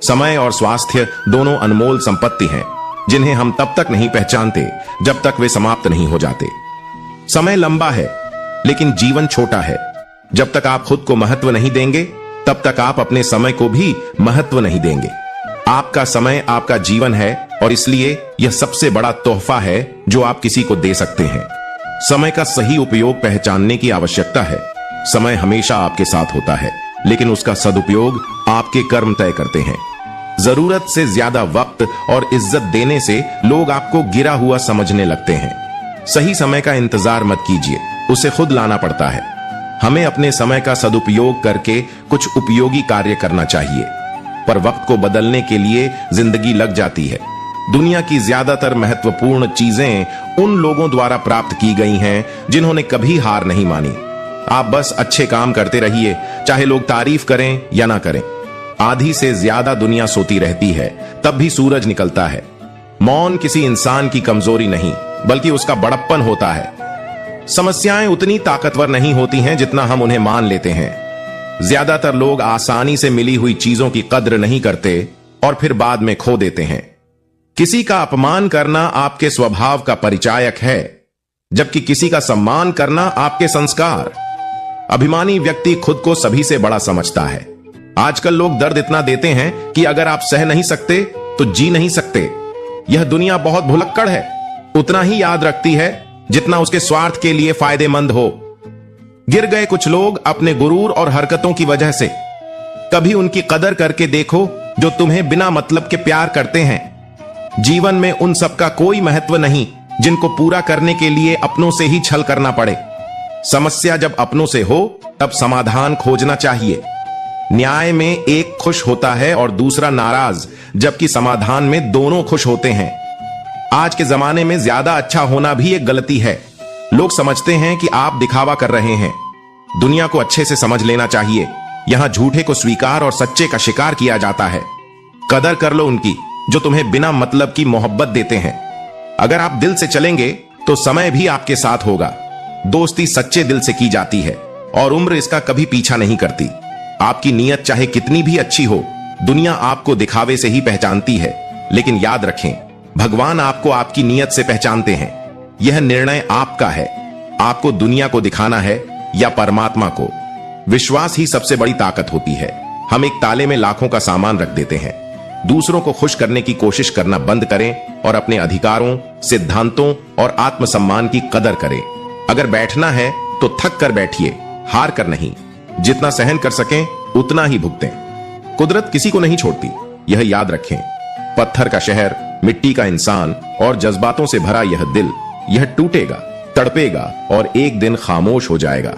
समय और स्वास्थ्य दोनों अनमोल संपत्ति हैं, जिन्हें हम तब तक नहीं पहचानते जब तक वे समाप्त नहीं हो जाते। समय लंबा है, लेकिन जीवन छोटा है। जब तक आप खुद को महत्व नहीं देंगे, तब तक आप अपने समय को भी महत्व नहीं देंगे। आपका समय आपका जीवन है, और इसलिए यह सबसे बड़ा तोहफा है जो आप किसी को दे सकते हैं। समय का सही उपयोग पहचानने की आवश्यकता है। समय हमेशा आपके साथ होता है, लेकिन उसका सदुपयोग आपके कर्म तय करते हैं। जरूरत से ज्यादा वक्त और इज्जत देने से लोग आपको गिरा हुआ समझने लगते हैं। सही समय का इंतजार मत कीजिए, उसे खुद लाना पड़ता है। हमें अपने समय का सदुपयोग करके कुछ उपयोगी कार्य करना चाहिए, पर वक्त को बदलने के लिए जिंदगी लग जाती है। दुनिया की ज्यादातर महत्वपूर्ण चीजें उन लोगों द्वारा प्राप्त की गई हैं जिन्होंने कभी हार नहीं मानी। आप बस अच्छे काम करते रहिए, चाहे लोग तारीफ करें या ना करें। आधी से ज्यादा दुनिया सोती रहती है, तब भी सूरज निकलता है। मौन किसी इंसान की कमजोरी नहीं, बल्कि उसका बड़प्पन होता है। समस्याएं उतनी ताकतवर नहीं होती हैं जितना हम उन्हें मान लेते हैं। ज्यादातर लोग आसानी से मिली हुई चीजों की कद्र नहीं करते और फिर बाद में खो देते हैं। किसी का अपमान करना आपके स्वभाव का परिचायक है, जबकि किसी का सम्मान करना आपके संस्कार। अभिमानी व्यक्ति खुद को सभी से बड़ा समझता है। आजकल लोग दर्द इतना देते हैं कि अगर आप सह नहीं सकते तो जी नहीं सकते। यह दुनिया बहुत भुलक्कड़ है, उतना ही याद रखती है जितना उसके स्वार्थ के लिए फायदेमंद हो। गिर गए कुछ लोग अपने गुरूर और हरकतों की वजह से। कभी उनकी कदर करके देखो जो तुम्हें बिना मतलब के प्यार करते हैं। जीवन में उन सबका कोई महत्व नहीं जिनको पूरा करने के लिए अपनों से ही छल करना पड़े। समस्या जब अपनों से हो तब समाधान खोजना चाहिए। न्याय में एक खुश होता है और दूसरा नाराज, जबकि समाधान में दोनों खुश होते हैं। आज के जमाने में ज्यादा अच्छा होना भी एक गलती है। लोग समझते हैं कि आप दिखावा कर रहे हैं। दुनिया को अच्छे से समझ लेना चाहिए। यहां झूठे को स्वीकार और सच्चे का शिकार किया जाता है। कदर कर लो उनकी जो तुम्हें बिना मतलब की मोहब्बत देते हैं। अगर आप दिल से चलेंगे तो समय भी आपके साथ होगा। दोस्ती सच्चे दिल से की जाती है और उम्र इसका कभी पीछा नहीं करती। आपकी नीयत चाहे कितनी भी अच्छी हो, दुनिया आपको दिखावे से ही पहचानती है। लेकिन याद रखें, भगवान आपको आपकी नीयत से पहचानते हैं। यह निर्णय आपका है। आपको दुनिया को दिखाना है या परमात्मा को। विश्वास ही सबसे बड़ी ताकत होती है। हम एक ताले में लाखों का सामान रख देते हैं। दूसरों को खुश करने की कोशिश करना बंद करें और अपने अधिकारों, सिद्धांतों और आत्मसम्मान की कदर करें। अगर बैठना है तो थक कर बैठिए, हार कर नहीं। जितना सहन कर सकें उतना ही भुगतें। कुदरत किसी को नहीं छोड़ती, यह याद रखें। पत्थर का शहर, मिट्टी का इंसान और जज्बातों से भरा यह दिल, यह टूटेगा, तड़पेगा और एक दिन खामोश हो जाएगा।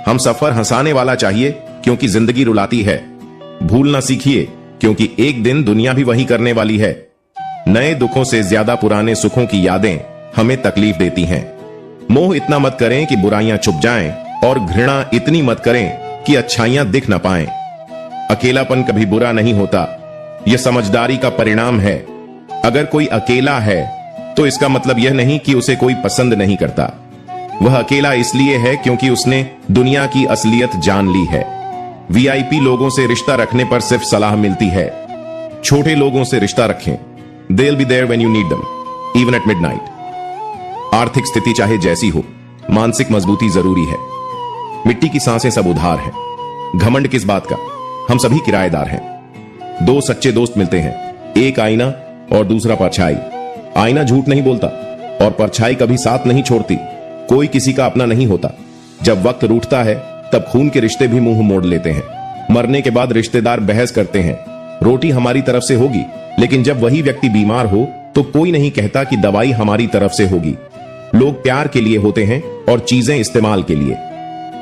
हम सफर हंसाने वाला चाहिए क्योंकि जिंदगी रुलाती है। भूलना सीखिए क्योंकि एक दिन दुनिया भी वही करने वाली है। नए दुखों से ज्यादा पुराने सुखों की यादें हमें तकलीफ देती हैं। मोह इतना मत करें कि बुराइयां छुप जाएं और घृणा इतनी मत करें कि अच्छाइयां दिख न पाएं। अकेलापन कभी बुरा नहीं होता, यह समझदारी का परिणाम है। अगर कोई अकेला है तो इसका मतलब यह नहीं कि उसे कोई पसंद नहीं करता। वह अकेला इसलिए है क्योंकि उसने दुनिया की असलियत जान ली है। वीआईपी लोगों से रिश्ता रखने पर सिर्फ सलाह मिलती है। छोटे लोगों से रिश्ता रखें, they'll be there when you need them, even at midnight। आर्थिक स्थिति चाहे जैसी हो, मानसिक मजबूती जरूरी है। मिट्टी की सांसें सब उधार है। घमंड किस बात का, हम सभी किराएदार हैं। दो सच्चे दोस्त मिलते हैं, एक आईना और दूसरा परछाई। आईना झूठ नहीं बोलता और परछाई कभी साथ नहीं छोड़ती। कोई किसी का अपना नहीं होता। जब वक्त रूठता है तब खून के रिश्ते भी मुंह मोड़ लेते हैं। मरने के बाद रिश्तेदार बहस करते हैं, रोटी हमारी तरफ से होगी, लेकिन जब वही व्यक्ति बीमार हो तो कोई नहीं कहता कि दवाई हमारी तरफ से होगी। लोग प्यार के लिए होते हैं और चीजें इस्तेमाल के लिए।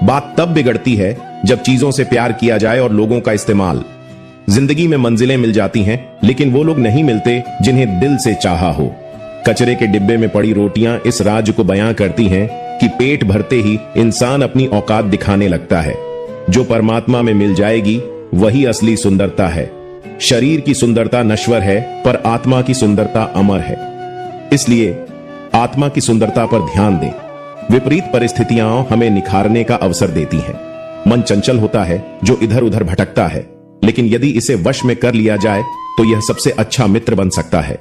बात तब बिगड़ती है जब चीजों से प्यार किया जाए और लोगों का इस्तेमाल। जिंदगी में मंजिलें मिल जाती हैं, लेकिन वो लोग नहीं मिलते जिन्हें दिल से चाहा हो। कचरे के डिब्बे में पड़ी रोटियां इस राज को बयां करती हैं कि पेट भरते ही इंसान अपनी औकात दिखाने लगता है। जो परमात्मा में मिल जाएगी वही असली सुंदरता है। शरीर की सुंदरता नश्वर है, पर आत्मा की सुंदरता अमर है। इसलिए आत्मा की सुंदरता पर ध्यान दें। विपरीत परिस्थितियां हमें निखारने का अवसर देती हैं। मन चंचल होता है जो इधर उधर भटकता है, लेकिन यदि इसे वश में कर लिया जाए तो यह सबसे अच्छा मित्र बन सकता है।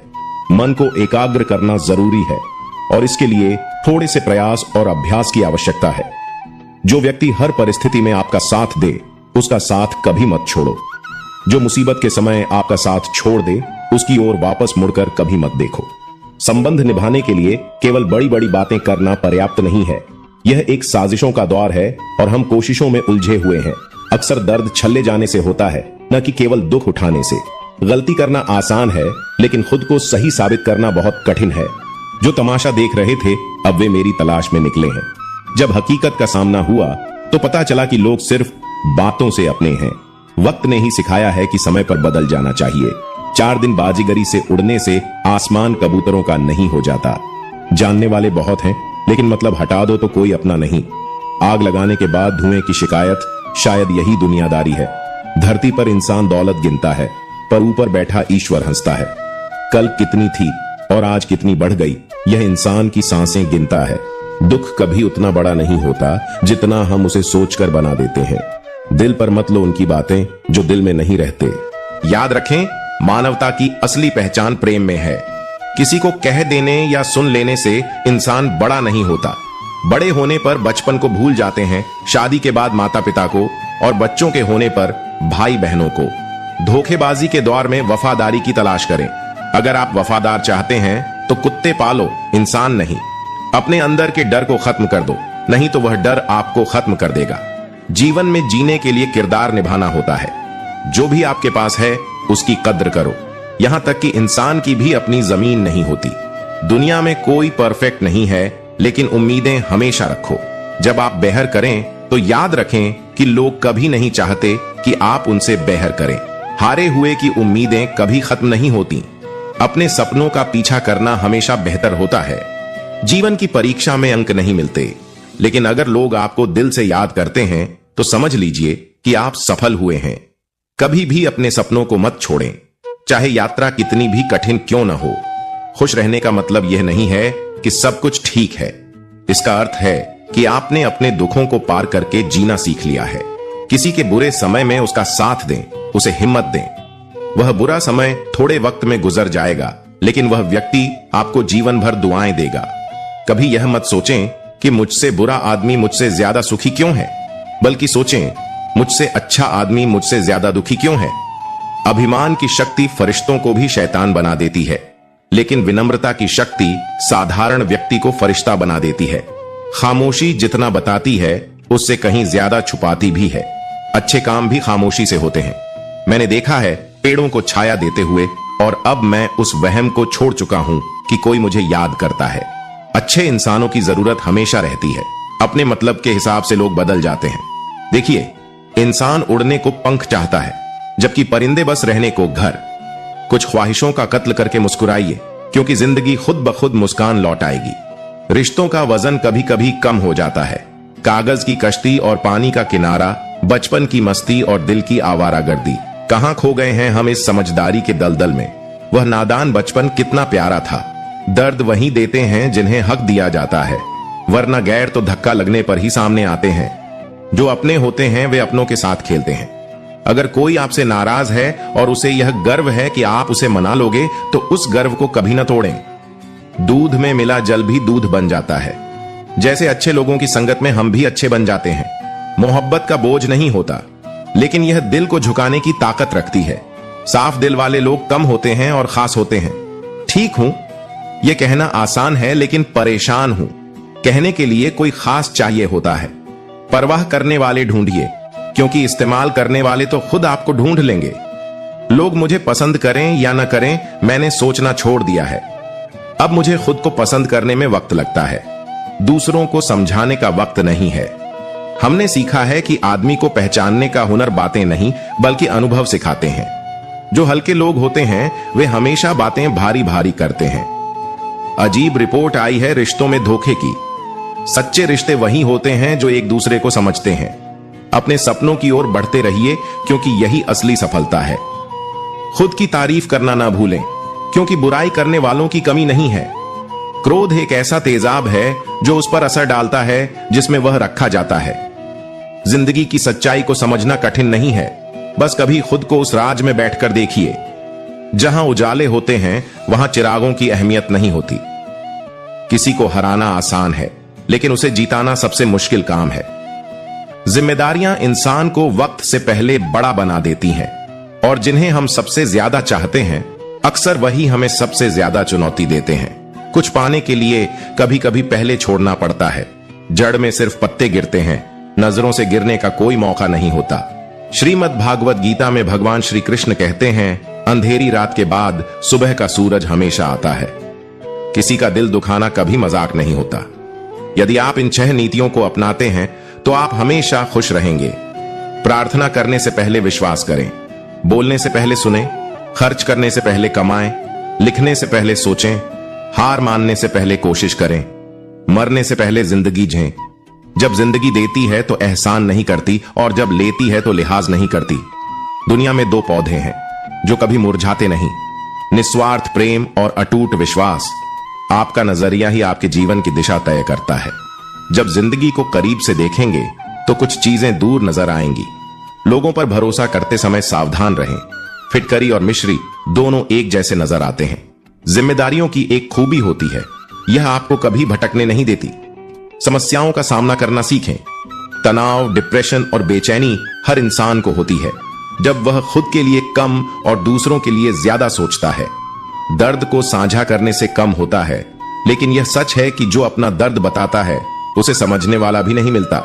मन को एकाग्र करना जरूरी है और इसके लिए थोड़े से प्रयास और अभ्यास की आवश्यकता है। जो व्यक्ति हर परिस्थिति में आपका साथ दे, उसका साथ कभी मत छोड़ो। जो मुसीबत के समय आपका साथ छोड़ दे, उसकी ओर वापस मुड़कर कभी मत देखो। संबंध निभाने के लिए केवल बड़ी बड़ी बातें करना पर्याप्त नहीं है। यह एक साजिशों का दौर है और हम कोशिशों में उलझे हुए हैं। अक्सर दर्द छल्ले जाने से होता है, न कि केवल दुख उठाने से। गलती करना आसान है, लेकिन खुद को सही साबित करना बहुत कठिन है। जो तमाशा देख रहे थे अब वे मेरी तलाश में निकले हैं। जब हकीकत का सामना हुआ तो पता चला कि लोग सिर्फ बातों से अपने हैं। वक्त ने ही सिखाया है कि समय पर बदल जाना चाहिए। 4 दिन बाजीगरी से उड़ने से आसमान कबूतरों का नहीं हो जाता। जानने वाले बहुत हैं, लेकिन मतलब हटा दो तो कोई अपना नहीं। आग लगाने के बाद धुएं की शिकायत, शायद यही दुनियादारी है। धरती पर इंसान दौलत गिनता है, पर ऊपर बैठा ईश्वर हंसता है। कल कितनी थी और आज कितनी बढ़ गई, यह इंसान की सांसें गिनता है। दुख कभी उतना बड़ा नहीं होता जितना हम उसे सोचकर बना देते हैं। दिल पर मत लो उनकी बातें जो दिल में नहीं रहते। याद रखें, मानवता की असली पहचान प्रेम में है। किसी को कह देने या सुन लेने से इंसान बड़ा नहीं होता। बड़े होने पर बचपन को भूल जाते हैं, शादी के बाद माता पिता को, और बच्चों के होने पर भाई बहनों को। धोखेबाजी के दौर में वफादारी की तलाश करें। अगर आप वफादार चाहते हैं तो कुत्ते पालो, इंसान नहीं। अपने अंदर के डर को खत्म कर दो, नहीं तो वह डर आपको खत्म कर देगा। जीवन में जीने के लिए किरदार निभाना होता है। जो भी आपके पास है उसकी कद्र करो। यहां तक कि इंसान की भी अपनी जमीन नहीं होती। दुनिया में कोई परफेक्ट नहीं है, लेकिन उम्मीदें हमेशा रखो। जब आप बेहर करें तो याद रखें कि लोग कभी नहीं चाहते कि आप उनसे बेहर करें। हारे हुए की उम्मीदें कभी खत्म नहीं होती। अपने सपनों का पीछा करना हमेशा बेहतर होता है। जीवन की परीक्षा में अंक नहीं मिलते, लेकिन अगर लोग आपको दिल से याद करते हैं तो समझ लीजिए कि आप सफल हुए हैं। कभी भी अपने सपनों को मत छोड़ें, चाहे यात्रा कितनी भी कठिन क्यों न हो। खुश रहने का मतलब यह नहीं है कि सब कुछ ठीक है। इसका अर्थ है कि आपने अपने दुखों को पार करके जीना सीख लिया है। किसी के बुरे समय में उसका साथ दें, उसे हिम्मत दें। वह बुरा समय थोड़े वक्त में गुजर जाएगा, लेकिन वह व्यक्ति आपको जीवन भर दुआएं देगा। कभी यह मत सोचें कि मुझसे बुरा आदमी मुझसे ज्यादा सुखी क्यों है, बल्कि सोचें मुझसे अच्छा आदमी मुझसे ज्यादा दुखी क्यों है? अभिमान की शक्ति फरिश्तों को भी शैतान बना देती है, लेकिन विनम्रता की शक्ति साधारण व्यक्ति को फरिश्ता बना देती है। खामोशी जितना बताती है उससे कहीं ज्यादा छुपाती भी है। अच्छे काम भी खामोशी से होते हैं। मैंने देखा है पेड़ों को छाया देते हुए, और अब मैं उस वहम को छोड़ चुका हूं कि कोई मुझे याद करता है। अच्छे इंसानों की जरूरत हमेशा रहती है। अपने मतलब के हिसाब से लोग बदल जाते हैं। देखिए, इंसान उड़ने को पंख चाहता है, जबकि परिंदे बस रहने को घर। कुछ ख्वाहिशों का कत्ल करके मुस्कुराइए, क्योंकि जिंदगी खुद ब खुद मुस्कान लौट आएगी। रिश्तों का वजन कभी कभी कम हो जाता है। कागज की कश्ती और पानी का किनारा, बचपन की मस्ती और दिल की आवारागर्दी। कहां खो गए हैं हम इस समझदारी के दलदल में? वह नादान बचपन कितना प्यारा था। दर्द वही देते हैं जिन्हें हक दिया जाता है, वरना गैर तो धक्का लगने पर ही सामने आते हैं। जो अपने होते हैं वे अपनों के साथ खेलते हैं। अगर कोई आपसे नाराज है और उसे यह गर्व है कि आप उसे मना लोगे, तो उस गर्व को कभी न तोड़ें। दूध में मिला जल भी दूध बन जाता है। जैसे अच्छे लोगों की संगत में हम भी अच्छे बन जाते हैं। मोहब्बत का बोझ नहीं होता, लेकिन यह दिल को झुकाने की ताकत रखती है। साफ दिल वाले लोग कम होते हैं और खास होते हैं। ठीक हूं यह कहना आसान है, लेकिन परेशान हूं कहने के लिए कोई खास चाहिए होता है। परवाह करने वाले ढूंढिए, क्योंकि इस्तेमाल करने वाले तो खुद आपको ढूंढ लेंगे। लोग मुझे पसंद करें या न करें, मैंने सोचना छोड़ दिया है। अब मुझे खुद को पसंद करने में वक्त लगता है, दूसरों को समझाने का वक्त नहीं है। हमने सीखा है कि आदमी को पहचानने का हुनर बातें नहीं बल्कि अनुभव सिखाते हैं। जो हल्के लोग होते हैं वे हमेशा बातें भारी भारी करते हैं। अजीब रिपोर्ट आई है रिश्तों में धोखे की। सच्चे रिश्ते वही होते हैं जो एक दूसरे को समझते हैं। अपने सपनों की ओर बढ़ते रहिए, क्योंकि यही असली सफलता है। खुद की तारीफ करना ना भूलें, क्योंकि बुराई करने वालों की कमी नहीं है। क्रोध एक ऐसा तेजाब है जो उस पर असर डालता है जिसमें वह रखा जाता है। जिंदगी की सच्चाई को समझना कठिन नहीं है, बस कभी खुद को उस राज में बैठकर देखिए। जहां उजाले होते हैं वहां चिरागों की अहमियत नहीं होती। किसी को हराना आसान है, लेकिन उसे जीताना सबसे मुश्किल काम है। जिम्मेदारियां इंसान को वक्त से पहले बड़ा बना देती हैं, और जिन्हें हम सबसे ज्यादा चाहते हैं अक्सर वही हमें सबसे ज्यादा चुनौती देते हैं। कुछ पाने के लिए कभी कभी पहले छोड़ना पड़ता है। जड़ में सिर्फ पत्ते गिरते हैं, नजरों से गिरने का कोई मौका नहीं होता। श्रीमद् भागवत गीता में भगवान श्री कृष्ण कहते हैं, अंधेरी रात के बाद सुबह का सूरज हमेशा आता है। किसी का दिल दुखाना कभी मजाक नहीं होता। यदि आप इन 6 नीतियों को अपनाते हैं तो आप हमेशा खुश रहेंगे। प्रार्थना करने से पहले विश्वास करें, बोलने से पहले सुने, खर्च करने से पहले कमाएं, लिखने से पहले सोचें, हार मानने से पहले कोशिश करें, मरने से पहले जिंदगी जिएं। जब जिंदगी देती है तो एहसान नहीं करती, और जब लेती है तो लिहाज नहीं करती। दुनिया में 2 पौधे हैं जो कभी मुरझाते नहीं, निस्वार्थ प्रेम और अटूट विश्वास। आपका नजरिया ही आपके जीवन की दिशा तय करता है। जब जिंदगी को करीब से देखेंगे तो कुछ चीजें दूर नजर आएंगी। लोगों पर भरोसा करते समय सावधान रहें। फिटकरी और मिश्री दोनों एक जैसे नजर आते हैं। जिम्मेदारियों की एक खूबी होती है, यह आपको कभी भटकने नहीं देती। समस्याओं का सामना करना सीखें। तनाव, डिप्रेशन और बेचैनी हर इंसान को होती है, जब वह खुद के लिए कम और दूसरों के लिए ज्यादा सोचता है। दर्द को साझा करने से कम होता है, लेकिन यह सच है कि जो अपना दर्द बताता है उसे समझने वाला भी नहीं मिलता।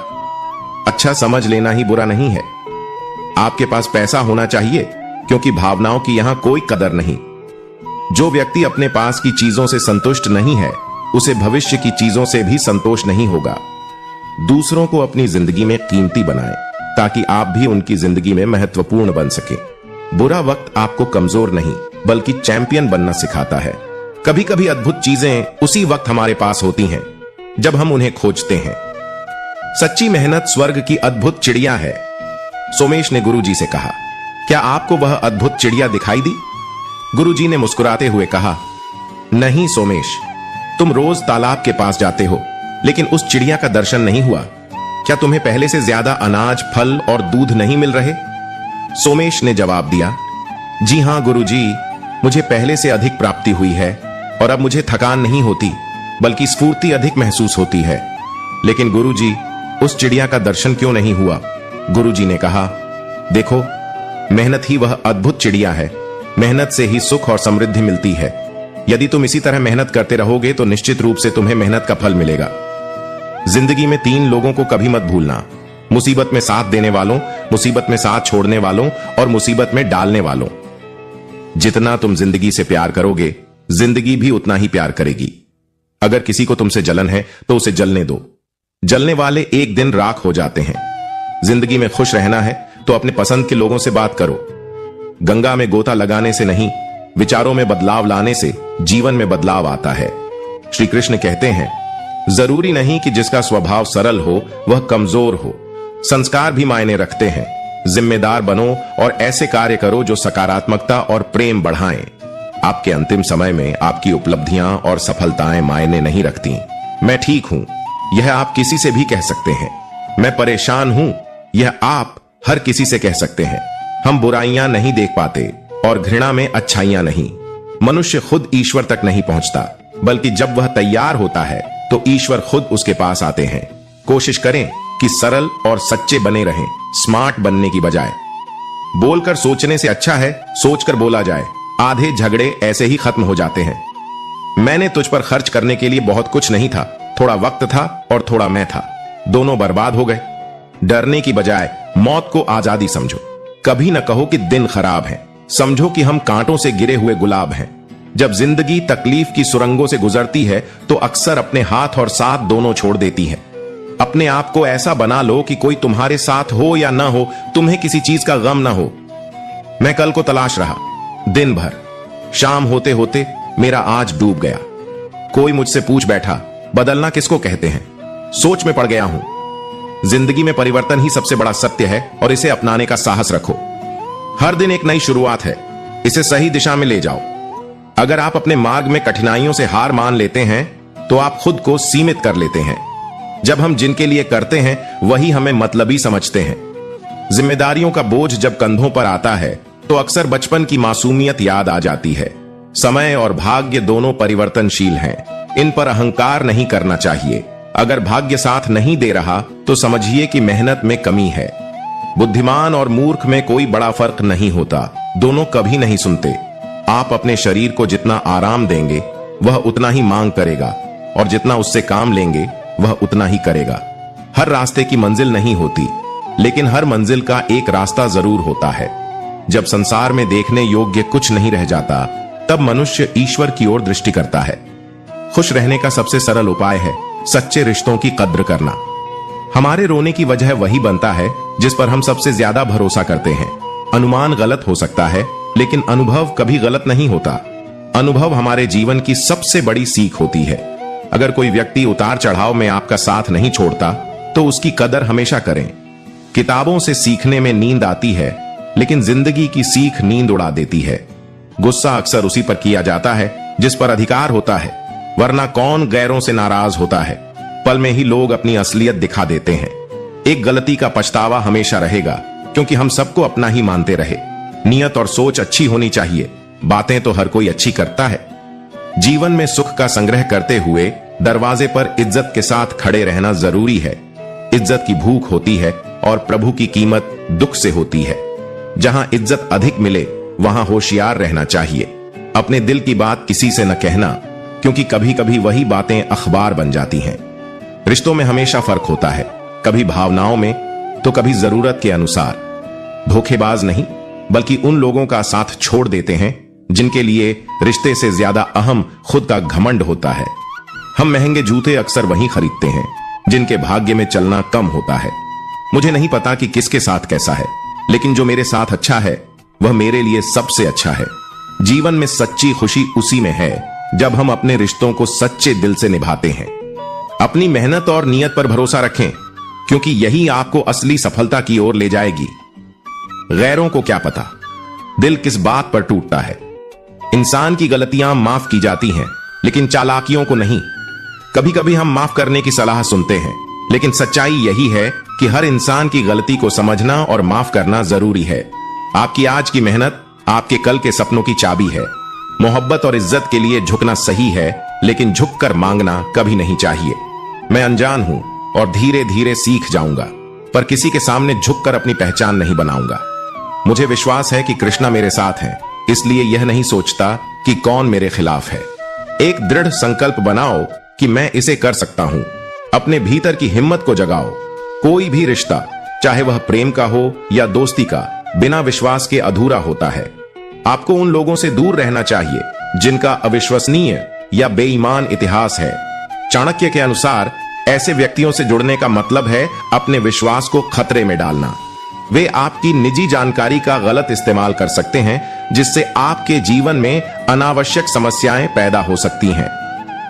अच्छा समझ लेना ही बुरा नहीं है। आपके पास पैसा होना चाहिए, क्योंकि भावनाओं की यहां कोई कदर नहीं। जो व्यक्ति अपने पास की चीजों से संतुष्ट नहीं है उसे भविष्य की चीजों से भी संतोष नहीं होगा। दूसरों को अपनी जिंदगी में कीमती बनाएं, ताकि आप भी उनकी जिंदगी में महत्वपूर्ण बन सके। बुरा वक्त आपको कमजोर नहीं बल्कि चैंपियन बनना सिखाता है। कभी कभी अद्भुत चीजें उसी वक्त हमारे पास होती हैं जब हम उन्हें खोजते हैं। सच्ची मेहनत स्वर्ग की अद्भुत चिड़िया है। सोमेश ने गुरुजी से कहा, क्या आपको वह अद्भुत चिड़िया दिखाई दी? गुरुजी ने मुस्कुराते हुए कहा, नहीं सोमेश, तुम रोज तालाब के पास जाते हो, लेकिन उस चिड़िया का दर्शन नहीं हुआ। क्या तुम्हें पहले से ज्यादा अनाज, फल और दूध नहीं मिल रहे? सोमेश ने जवाब दिया, जी हां गुरुजी, मुझे पहले से अधिक प्राप्ति हुई है और अब मुझे थकान नहीं होती बल्कि स्फूर्ति अधिक महसूस होती है। लेकिन गुरुजी, उस चिड़िया का दर्शन क्यों नहीं हुआ? गुरुजी ने कहा, देखो, मेहनत ही वह अद्भुत चिड़िया है। मेहनत से ही सुख और समृद्धि मिलती है। यदि तुम इसी तरह मेहनत करते रहोगे तो निश्चित रूप से तुम्हें मेहनत का फल मिलेगा। जिंदगी में 3 लोगों को कभी मत भूलना, मुसीबत में साथ देने वालों, मुसीबत में साथ छोड़ने वालों और मुसीबत में डालने वालों। जितना तुम जिंदगी से प्यार करोगे, जिंदगी भी उतना ही प्यार करेगी। अगर किसी को तुमसे जलन है तो उसे जलने दो। जलने वाले एक दिन राख हो जाते हैं। जिंदगी में खुश रहना है तो अपने पसंद के लोगों से बात करो। गंगा में गोता लगाने से नहीं, विचारों में बदलाव लाने से जीवन में बदलाव आता है। श्री कृष्ण कहते हैं, जरूरी नहीं कि जिसका स्वभाव सरल हो वह कमजोर हो। संस्कार भी मायने रखते हैं। जिम्मेदार बनो और ऐसे कार्य करो जो सकारात्मकता और प्रेम बढ़ाएं। आपके अंतिम समय में आपकी उपलब्धियां और सफलताएं मायने नहीं रखती। मैं ठीक हूं, यह आप किसी से भी कह सकते हैं। मैं परेशान हूं, यह आप हर किसी से कह सकते हैं। हम बुराइयां नहीं देख पाते और घृणा में अच्छाइयां नहीं। मनुष्य खुद ईश्वर तक नहीं पहुंचता, बल्कि जब वह तैयार होता है तो ईश्वर खुद उसके पास आते हैं। कोशिश करें कि सरल और सच्चे बने रहें, स्मार्ट बनने की बजाय। बोलकर सोचने से अच्छा है सोचकर बोला जाए। आधे झगड़े ऐसे ही खत्म हो जाते हैं। मैंने तुझ पर खर्च करने के लिए बहुत कुछ नहीं था, थोड़ा वक्त था और थोड़ा मैं था, दोनों बर्बाद हो गए। डरने की बजाय मौत को आजादी समझो। कभी न कहो कि दिन खराब है, समझो कि हम कांटों से गिरे हुए गुलाब हैं। जब जिंदगी तकलीफ की सुरंगों से गुजरती है तो अक्सर अपने हाथ और साथ दोनों छोड़ देती है। अपने आप को ऐसा बना लो कि कोई तुम्हारे साथ हो या ना हो, तुम्हें किसी चीज का गम ना हो। मैं कल को तलाश रहा दिन भर, शाम होते होते मेरा आज डूब गया। कोई मुझसे पूछ बैठा, बदलना किसको कहते हैं? सोच में पड़ गया हूं। जिंदगी में परिवर्तन ही सबसे बड़ा सत्य है और इसे अपनाने का साहस रखो। हर दिन एक नई शुरुआत है, इसे सही दिशा में ले जाओ। अगर आप अपने मार्ग में कठिनाइयों से हार मान लेते हैं तो आप खुद को सीमित कर लेते हैं। जब हम जिनके लिए करते हैं वही हमें मतलबी समझते हैं। जिम्मेदारियों का बोझ जब कंधों पर आता है तो अक्सर बचपन की मासूमियत याद आ जाती है। समय और भाग्य दोनों परिवर्तनशील हैं, इन पर अहंकार नहीं करना चाहिए। अगर भाग्य साथ नहीं दे रहा तो समझिए कि मेहनत में कमी है। बुद्धिमान और मूर्ख में कोई बड़ा फर्क नहीं होता, दोनों कभी नहीं सुनते। आप अपने शरीर को जितना आराम देंगे वह उतना ही मांग करेगा और जितना उससे काम लेंगे वह उतना ही करेगा। हर रास्ते की मंजिल नहीं होती, लेकिन हर मंजिल का एक रास्ता जरूर होता है। जब संसार में देखने योग्य कुछ नहीं रह जाता तब मनुष्य ईश्वर की ओर दृष्टि करता है। खुश रहने का सबसे सरल उपाय है सच्चे रिश्तों की कद्र करना। हमारे रोने की वजह वही बनता है जिस पर हम सबसे ज्यादा भरोसा करते हैं। अनुमान गलत हो सकता है, लेकिन अनुभव कभी गलत नहीं होता। अनुभव हमारे जीवन की सबसे बड़ी सीख होती है। अगर कोई व्यक्ति उतार चढ़ाव में आपका साथ नहीं छोड़ता तो उसकी कदर हमेशा करें। किताबों से सीखने में नींद आती है, लेकिन जिंदगी की सीख नींद उड़ा देती है। गुस्सा अक्सर उसी पर किया जाता है जिस पर अधिकार होता है, वरना कौन गैरों से नाराज होता है। पल में ही लोग अपनी असलियत दिखा देते हैं। एक गलती का पछतावा हमेशा रहेगा, क्योंकि हम सबको अपना ही मानते रहे। नियत और सोच अच्छी होनी चाहिए, बातें तो हर कोई अच्छी करता है। जीवन में सुख का संग्रह करते हुए दरवाजे पर इज्जत के साथ खड़े रहना जरूरी है। इज्जत की भूख होती है और प्रभु की कीमत दुख से होती है। जहां इज्जत अधिक मिले वहां होशियार रहना चाहिए। अपने दिल की बात किसी से न कहना, क्योंकि कभी कभी वही बातें अखबार बन जाती हैं। रिश्तों में हमेशा फर्क होता है, कभी भावनाओं में तो कभी जरूरत के अनुसार। धोखेबाज नहीं, बल्कि उन लोगों का साथ छोड़ देते हैं जिनके लिए रिश्ते से ज्यादा अहम खुद का घमंड होता है। हम महंगे जूते अक्सर वहीं खरीदते हैं जिनके भाग्य में चलना कम होता है। मुझे नहीं पता कि किसके साथ कैसा है, लेकिन जो मेरे साथ अच्छा है वह मेरे लिए सबसे अच्छा है। जीवन में सच्ची खुशी उसी में है जब हम अपने रिश्तों को सच्चे दिल से निभाते हैं। अपनी मेहनत और नियत पर भरोसा रखें, क्योंकि यही आपको असली सफलता की ओर ले जाएगी। गैरों को क्या पता दिल किस बात पर टूटता है। इंसान की गलतियां माफ की जाती हैं, लेकिन चालाकियों को नहीं। कभी कभी हम माफ करने की सलाह सुनते हैं, लेकिन सच्चाई यही है कि हर इंसान की गलती को समझना और माफ करना जरूरी है। आपकी आज की मेहनत आपके कल के सपनों की चाबी है। मोहब्बत और इज्जत के लिए झुकना सही है, लेकिन झुककर मांगना कभी नहीं चाहिए। मैं अनजान हूं और धीरे धीरे सीख जाऊंगा। पर किसी के सामने झुककर अपनी पहचान नहीं बनाऊंगा। मुझे विश्वास है कि कृष्णा मेरे साथ हैं, इसलिए यह नहीं सोचता कि कौन मेरे खिलाफ है। एक दृढ़ संकल्प बनाओ कि मैं इसे कर सकता हूं। अपने भीतर की हिम्मत को जगाओ। कोई भी रिश्ता, चाहे वह प्रेम का हो या दोस्ती का, बिना विश्वास के अधूरा होता है। आपको उन लोगों से दूर रहना चाहिए जिनका अविश्वसनीय या बेईमान इतिहास है। चाणक्य के अनुसार ऐसे व्यक्तियों से जुड़ने का मतलब है अपने विश्वास को खतरे में डालना। वे आपकी निजी जानकारी का गलत इस्तेमाल कर सकते हैं, जिससे आपके जीवन में अनावश्यक समस्याएं पैदा हो सकती हैं।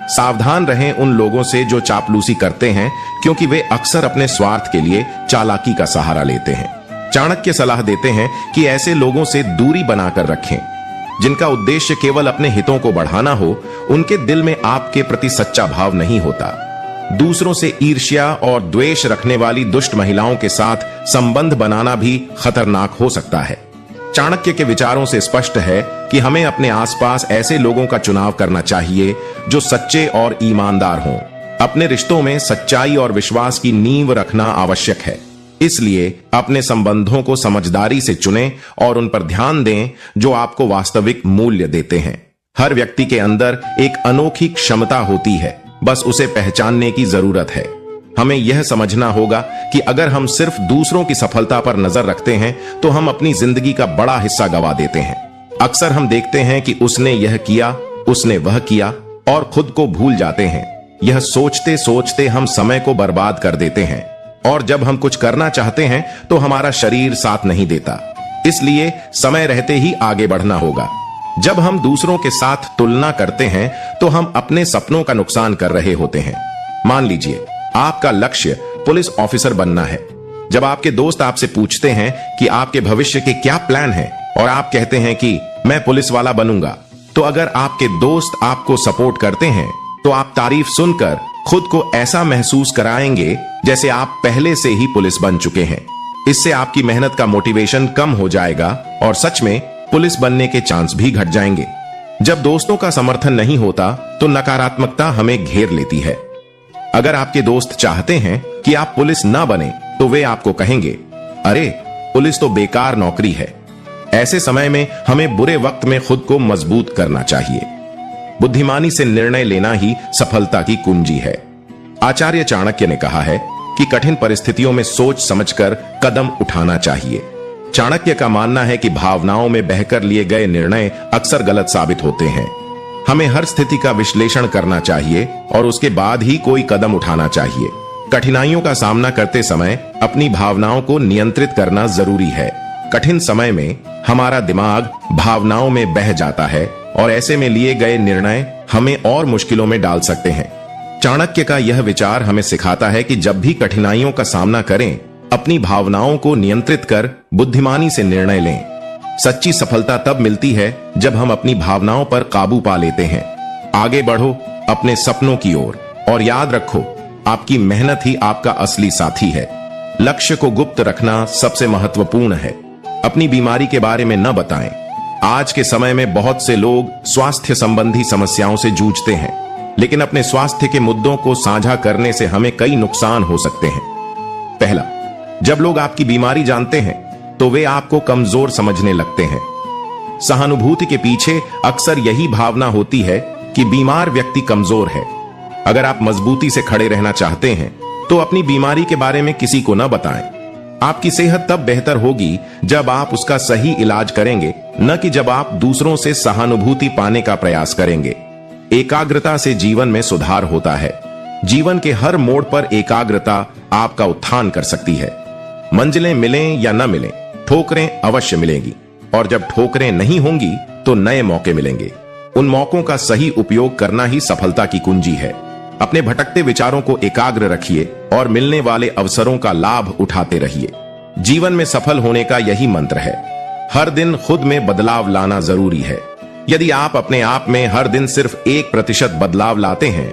सावधान रहें उन लोगों से जो चापलूसी करते हैं, क्योंकि वे अक्सर अपने स्वार्थ के लिए चालाकी का सहारा लेते हैं। चाणक्य सलाह देते हैं कि ऐसे लोगों से दूरी बनाकर रखें। जिनका उद्देश्य केवल अपने हितों को बढ़ाना हो, उनके दिल में आपके प्रति सच्चा भाव नहीं होता। दूसरों से ईर्ष्या और द्वेष रखने वाली दुष्ट महिलाओं के साथ संबंध बनाना भी खतरनाक हो सकता है। चाणक्य के विचारों से स्पष्ट है कि हमें अपने आसपास ऐसे लोगों का चुनाव करना चाहिए जो सच्चे और ईमानदार हों। अपने रिश्तों में सच्चाई और विश्वास की नींव रखना आवश्यक है। इसलिए अपने संबंधों को समझदारी से चुनें और उन पर ध्यान दें जो आपको वास्तविक मूल्य देते हैं। हर व्यक्ति के अंदर एक अनोखी क्षमता होती है, बस उसे पहचानने की जरूरत है। हमें यह समझना होगा कि अगर हम सिर्फ दूसरों की सफलता पर नजर रखते हैं तो हम अपनी जिंदगी का बड़ा हिस्सा गंवा देते हैं। अक्सर हम देखते हैं कि उसने यह किया, उसने वह किया, और खुद को भूल जाते हैं। यह सोचते सोचते हम समय को बर्बाद कर देते हैं, और जब हम कुछ करना चाहते हैं तो हमारा शरीर साथ नहीं देता। इसलिए समय रहते ही आगे बढ़ना होगा। जब हम दूसरों के साथ तुलना करते हैं तो हम अपने सपनों का नुकसान कर रहे होते हैं। मान लीजिए आपका लक्ष्य पुलिस ऑफिसर बनना है। जब आपके दोस्त आपसे पूछते हैं कि आपके भविष्य के क्या प्लान हैं और आप कहते हैं कि मैं पुलिस वाला बनूंगा, तो अगर आपके दोस्त आपको सपोर्ट करते हैं तो आप तारीफ सुनकर खुद को ऐसा महसूस कराएंगे जैसे आप पहले से ही पुलिस बन चुके हैं। इससे आपकी मेहनत का मोटिवेशन कम हो जाएगा और सच में पुलिस बनने के चांस भी घट जाएंगे। जब दोस्तों का समर्थन नहीं होता तो नकारात्मकता हमें घेर लेती है। अगर आपके दोस्त चाहते हैं कि आप पुलिस ना बने तो वे आपको कहेंगे, अरे पुलिस तो बेकार नौकरी है। ऐसे समय में हमें बुरे वक्त में खुद को मजबूत करना चाहिए। बुद्धिमानी से निर्णय लेना ही सफलता की कुंजी है। आचार्य चाणक्य ने कहा है कि कठिन परिस्थितियों में सोच समझकर कदम उठाना चाहिए। चाणक्य का मानना है कि भावनाओं में बहकर लिए गए निर्णय अक्सर गलत साबित होते हैं। हमें हर स्थिति का विश्लेषण करना चाहिए और उसके बाद ही कोई कदम उठाना चाहिए। कठिनाइयों का सामना करते समय अपनी भावनाओं को नियंत्रित करना जरूरी है। कठिन समय में हमारा दिमाग भावनाओं में बह जाता है और ऐसे में लिए गए निर्णय हमें और मुश्किलों में डाल सकते हैं। चाणक्य का यह विचार हमें सिखाता है कि जब भी कठिनाइयों का सामना करें, अपनी भावनाओं को नियंत्रित कर बुद्धिमानी से निर्णय लें। सच्ची सफलता तब मिलती है जब हम अपनी भावनाओं पर काबू पा लेते हैं। आगे बढ़ो अपने सपनों की ओर और याद रखो, आपकी मेहनत ही आपका असली साथी है। लक्ष्य को गुप्त रखना सबसे महत्वपूर्ण है। अपनी बीमारी के बारे में न बताएं। आज के समय में बहुत से लोग स्वास्थ्य संबंधी समस्याओं से जूझते हैं, लेकिन अपने स्वास्थ्य के मुद्दों को साझा करने से हमें कई नुकसान हो सकते हैं। पहला, जब लोग आपकी बीमारी जानते हैं तो वे आपको कमजोर समझने लगते हैं। सहानुभूति के पीछे अक्सर यही भावना होती है कि बीमार व्यक्ति कमजोर है। अगर आप मजबूती से खड़े रहना चाहते हैं तो अपनी बीमारी के बारे में किसी को न बताएं। आपकी सेहत तब बेहतर होगी जब आप उसका सही इलाज करेंगे, न कि जब आप दूसरों से सहानुभूति पाने का प्रयास करेंगे। एकाग्रता से जीवन में सुधार होता है। जीवन के हर मोड़ पर एकाग्रता आपका उत्थान कर सकती है। मंजिलें मिलें या न मिलें, ठोकरें अवश्य मिलेंगी, और जब ठोकरें नहीं होंगी तो नए मौके मिलेंगे। उन मौकों का सही उपयोग करना ही सफलता की कुंजी है। अपने भटकते विचारों को एकाग्र रखिए और मिलने वाले अवसरों का लाभ उठाते रहिए। जीवन में सफल होने का यही मंत्र है। हर दिन खुद में बदलाव लाना जरूरी है। यदि आप अपने आप में हर दिन सिर्फ 1% बदलाव लाते हैं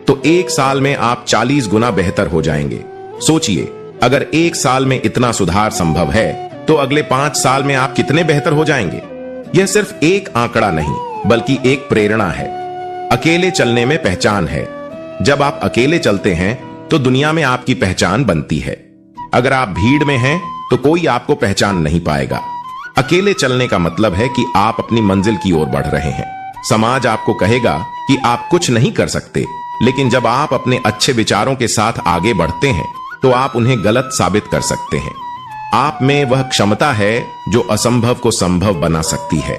तो 1 साल में आप 40 गुना बेहतर हो जाएंगे। सोचिए, अगर 1 साल में इतना सुधार संभव है तो अगले 5 साल में आप कितने बेहतर हो जाएंगे। यह सिर्फ एक आंकड़ा नहीं बल्कि एक प्रेरणा है। अकेले चलने में पहचान है। जब आप अकेले चलते हैं तो दुनिया में आपकी पहचान बनती है। अगर आप भीड़ में हैं तो कोई आपको पहचान नहीं पाएगा। अकेले चलने का मतलब है कि आप अपनी मंजिल की ओर बढ़ रहे हैं। समाज आपको कहेगा कि आप कुछ नहीं कर सकते, लेकिन जब आप अपने अच्छे विचारों के साथ आगे बढ़ते हैं तो आप उन्हें गलत साबित कर सकते हैं। आप में वह क्षमता है जो असंभव को संभव बना सकती है।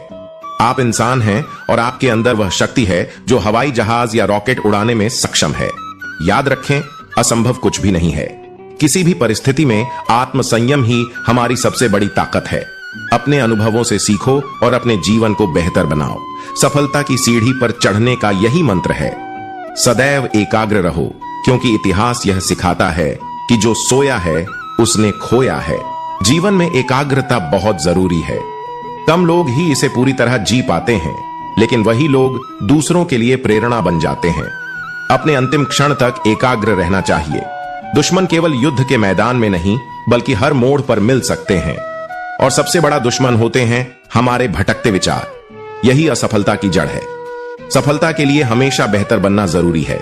आप इंसान हैं और आपके अंदर वह शक्ति है जो हवाई जहाज या रॉकेट उड़ाने में सक्षम है। याद रखें, असंभव कुछ भी नहीं है। किसी भी परिस्थिति में आत्मसंयम ही हमारी सबसे बड़ी ताकत है। अपने अनुभवों से सीखो और अपने जीवन को बेहतर बनाओ। सफलता की सीढ़ी पर चढ़ने का यही मंत्र है। सदैव एकाग्र रहो, क्योंकि इतिहास यह सिखाता है कि जो सोया है उसने खोया है। जीवन में एकाग्रता बहुत जरूरी है। कम लोग ही इसे पूरी तरह जी पाते हैं, लेकिन वही लोग दूसरों के लिए प्रेरणा बन जाते हैं। अपने अंतिम क्षण तक एकाग्र रहना चाहिए। दुश्मन केवल युद्ध के मैदान में नहीं, बल्कि हर मोड़ पर मिल सकते हैं। और सबसे बड़ा दुश्मन होते हैं हमारे भटकते विचार। यही असफलता की जड़ है। सफलता के लिए हमेशा बेहतर बनना जरूरी है।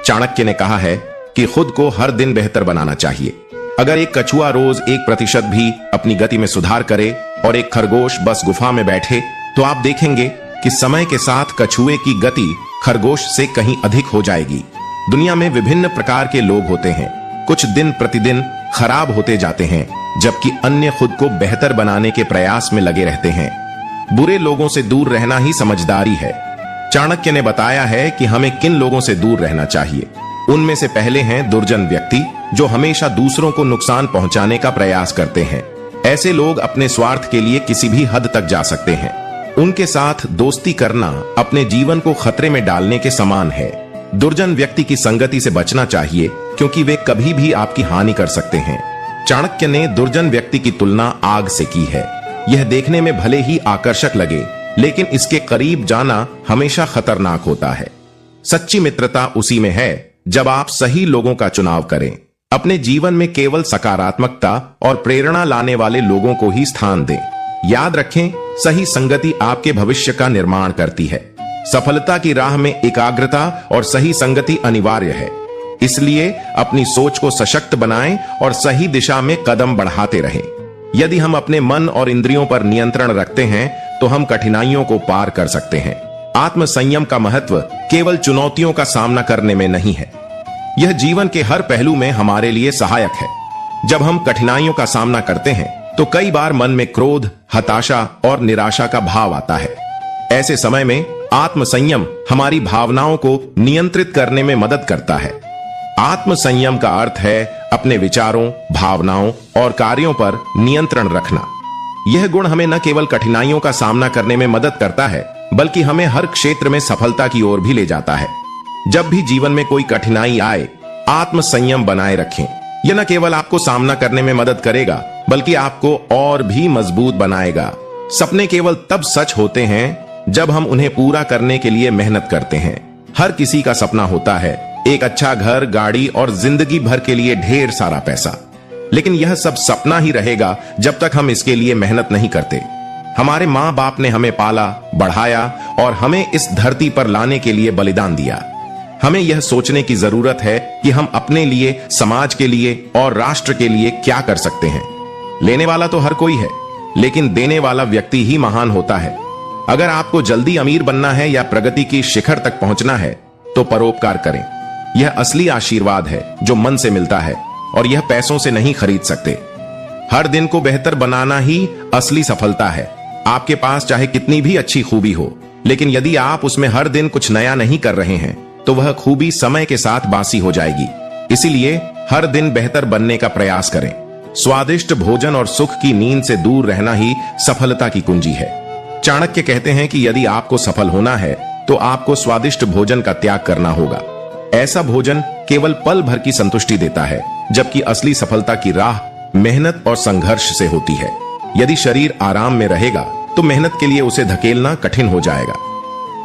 चाणक्य ने कहा है कि खुद को हर दिन बेहतर बनाना चाहिए। अगर एक कछुआ रोज 1% भी अपनी गति में सुधार करे और एक खरगोश बस गुफा में बैठे, तो आप देखेंगे कि समय के साथ कछुए की गति खरगोश से कहीं अधिक हो जाएगी। दुनिया में विभिन्न प्रकार के लोग होते हैं। कुछ दिन प्रतिदिन खराब होते जाते हैं, जबकि अन्य खुद को बेहतर बनाने के प्रयास में लगे रहते हैं। बुरे लोगों से दूर रहना ही समझदारी है। चाणक्य ने बताया है कि हमें किन लोगों से दूर रहना चाहिए। उनमें से पहले हैं दुर्जन व्यक्ति, जो हमेशा दूसरों को नुकसान पहुंचाने का प्रयास करते हैं। ऐसे लोग अपने स्वार्थ के लिए किसी भी हद तक जा सकते हैं। उनके साथ दोस्ती करना अपने जीवन को खतरे में डालने के समान है। दुर्जन व्यक्ति की संगति से बचना चाहिए, क्योंकि वे कभी भी आपकी हानि कर सकते हैं। चाणक्य ने दुर्जन व्यक्ति की तुलना आग से की है। यह देखने में भले ही आकर्षक लगे, लेकिन इसके करीब जाना हमेशा खतरनाक होता है। सच्ची मित्रता उसी में है जब आप सही लोगों का चुनाव करें। अपने जीवन में केवल सकारात्मकता और प्रेरणा लाने वाले लोगों को ही स्थान दें। याद रखें, सही संगति आपके भविष्य का निर्माण करती है। सफलता की राह में एकाग्रता और सही संगति अनिवार्य है। इसलिए अपनी सोच को सशक्त बनाएं और सही दिशा में कदम बढ़ाते रहें। यदि हम अपने मन और इंद्रियों पर नियंत्रण रखते हैं तो हम कठिनाइयों को पार कर सकते हैं। आत्मसंयम का महत्व केवल चुनौतियों का सामना करने में नहीं है, यह जीवन के हर पहलू में हमारे लिए सहायक है। जब हम कठिनाइयों का सामना करते हैं तो कई बार मन में क्रोध, हताशा और निराशा का भाव आता है। ऐसे समय में आत्मसंयम हमारी भावनाओं को नियंत्रित करने में मदद करता है। आत्मसंयम का अर्थ है अपने विचारों, भावनाओं और कार्यों पर नियंत्रण रखना। यह गुण हमें न केवल कठिनाइयों का सामना करने में मदद करता है, बल्कि हमें हर क्षेत्र में सफलता की ओर भी ले जाता है। जब भी जीवन में कोई कठिनाई आए, आत्मसंयम बनाए रखें। यह न केवल आपको सामना करने में मदद करेगा, बल्कि आपको और भी मजबूत बनाएगा। सपने केवल तब सच होते हैं जब हम उन्हें पूरा करने के लिए मेहनत करते हैं। हर किसी का सपना होता है, एक अच्छा घर, गाड़ी और जिंदगी भर के लिए ढेर सारा पैसा। लेकिन यह सब सपना ही रहेगा जब तक हम इसके लिए मेहनत नहीं करते। हमारे माँ बाप ने हमें पाला, बढ़ाया और हमें इस धरती पर लाने के लिए बलिदान दिया। हमें यह सोचने की जरूरत है कि हम अपने लिए, समाज के लिए और राष्ट्र के लिए क्या कर सकते हैं। लेने वाला तो हर कोई है, लेकिन देने वाला व्यक्ति ही महान होता है। अगर आपको जल्दी अमीर बनना है या प्रगति की शिखर तक पहुंचना है, तो परोपकार करें। यह असली आशीर्वाद है जो मन से मिलता है, और यह पैसों से नहीं खरीद सकते। हर दिन को बेहतर बनाना ही असली सफलता है। आपके पास चाहे कितनी भी अच्छी खूबी हो, लेकिन यदि आप उसमें हर दिन कुछ नया नहीं कर रहे हैं, तो वह खूबी समय के साथ बासी हो जाएगी। इसीलिए हर दिन बेहतर बनने का प्रयास करें। स्वादिष्ट भोजन और सुख की नींद से दूर रहना ही सफलता की कुंजी है। चाणक्य कहते हैं कि यदि आपको सफल होना है, तो आपको स्वादिष्ट भोजन का त्याग करना होगा। ऐसा भोजन केवल पल भर की संतुष्टि देता है, जबकि असली सफलता की राह मेहनत और संघर्ष से होती है। यदि शरीर आराम में रहेगा, तो मेहनत के लिए उसे धकेलना कठिन हो जाएगा।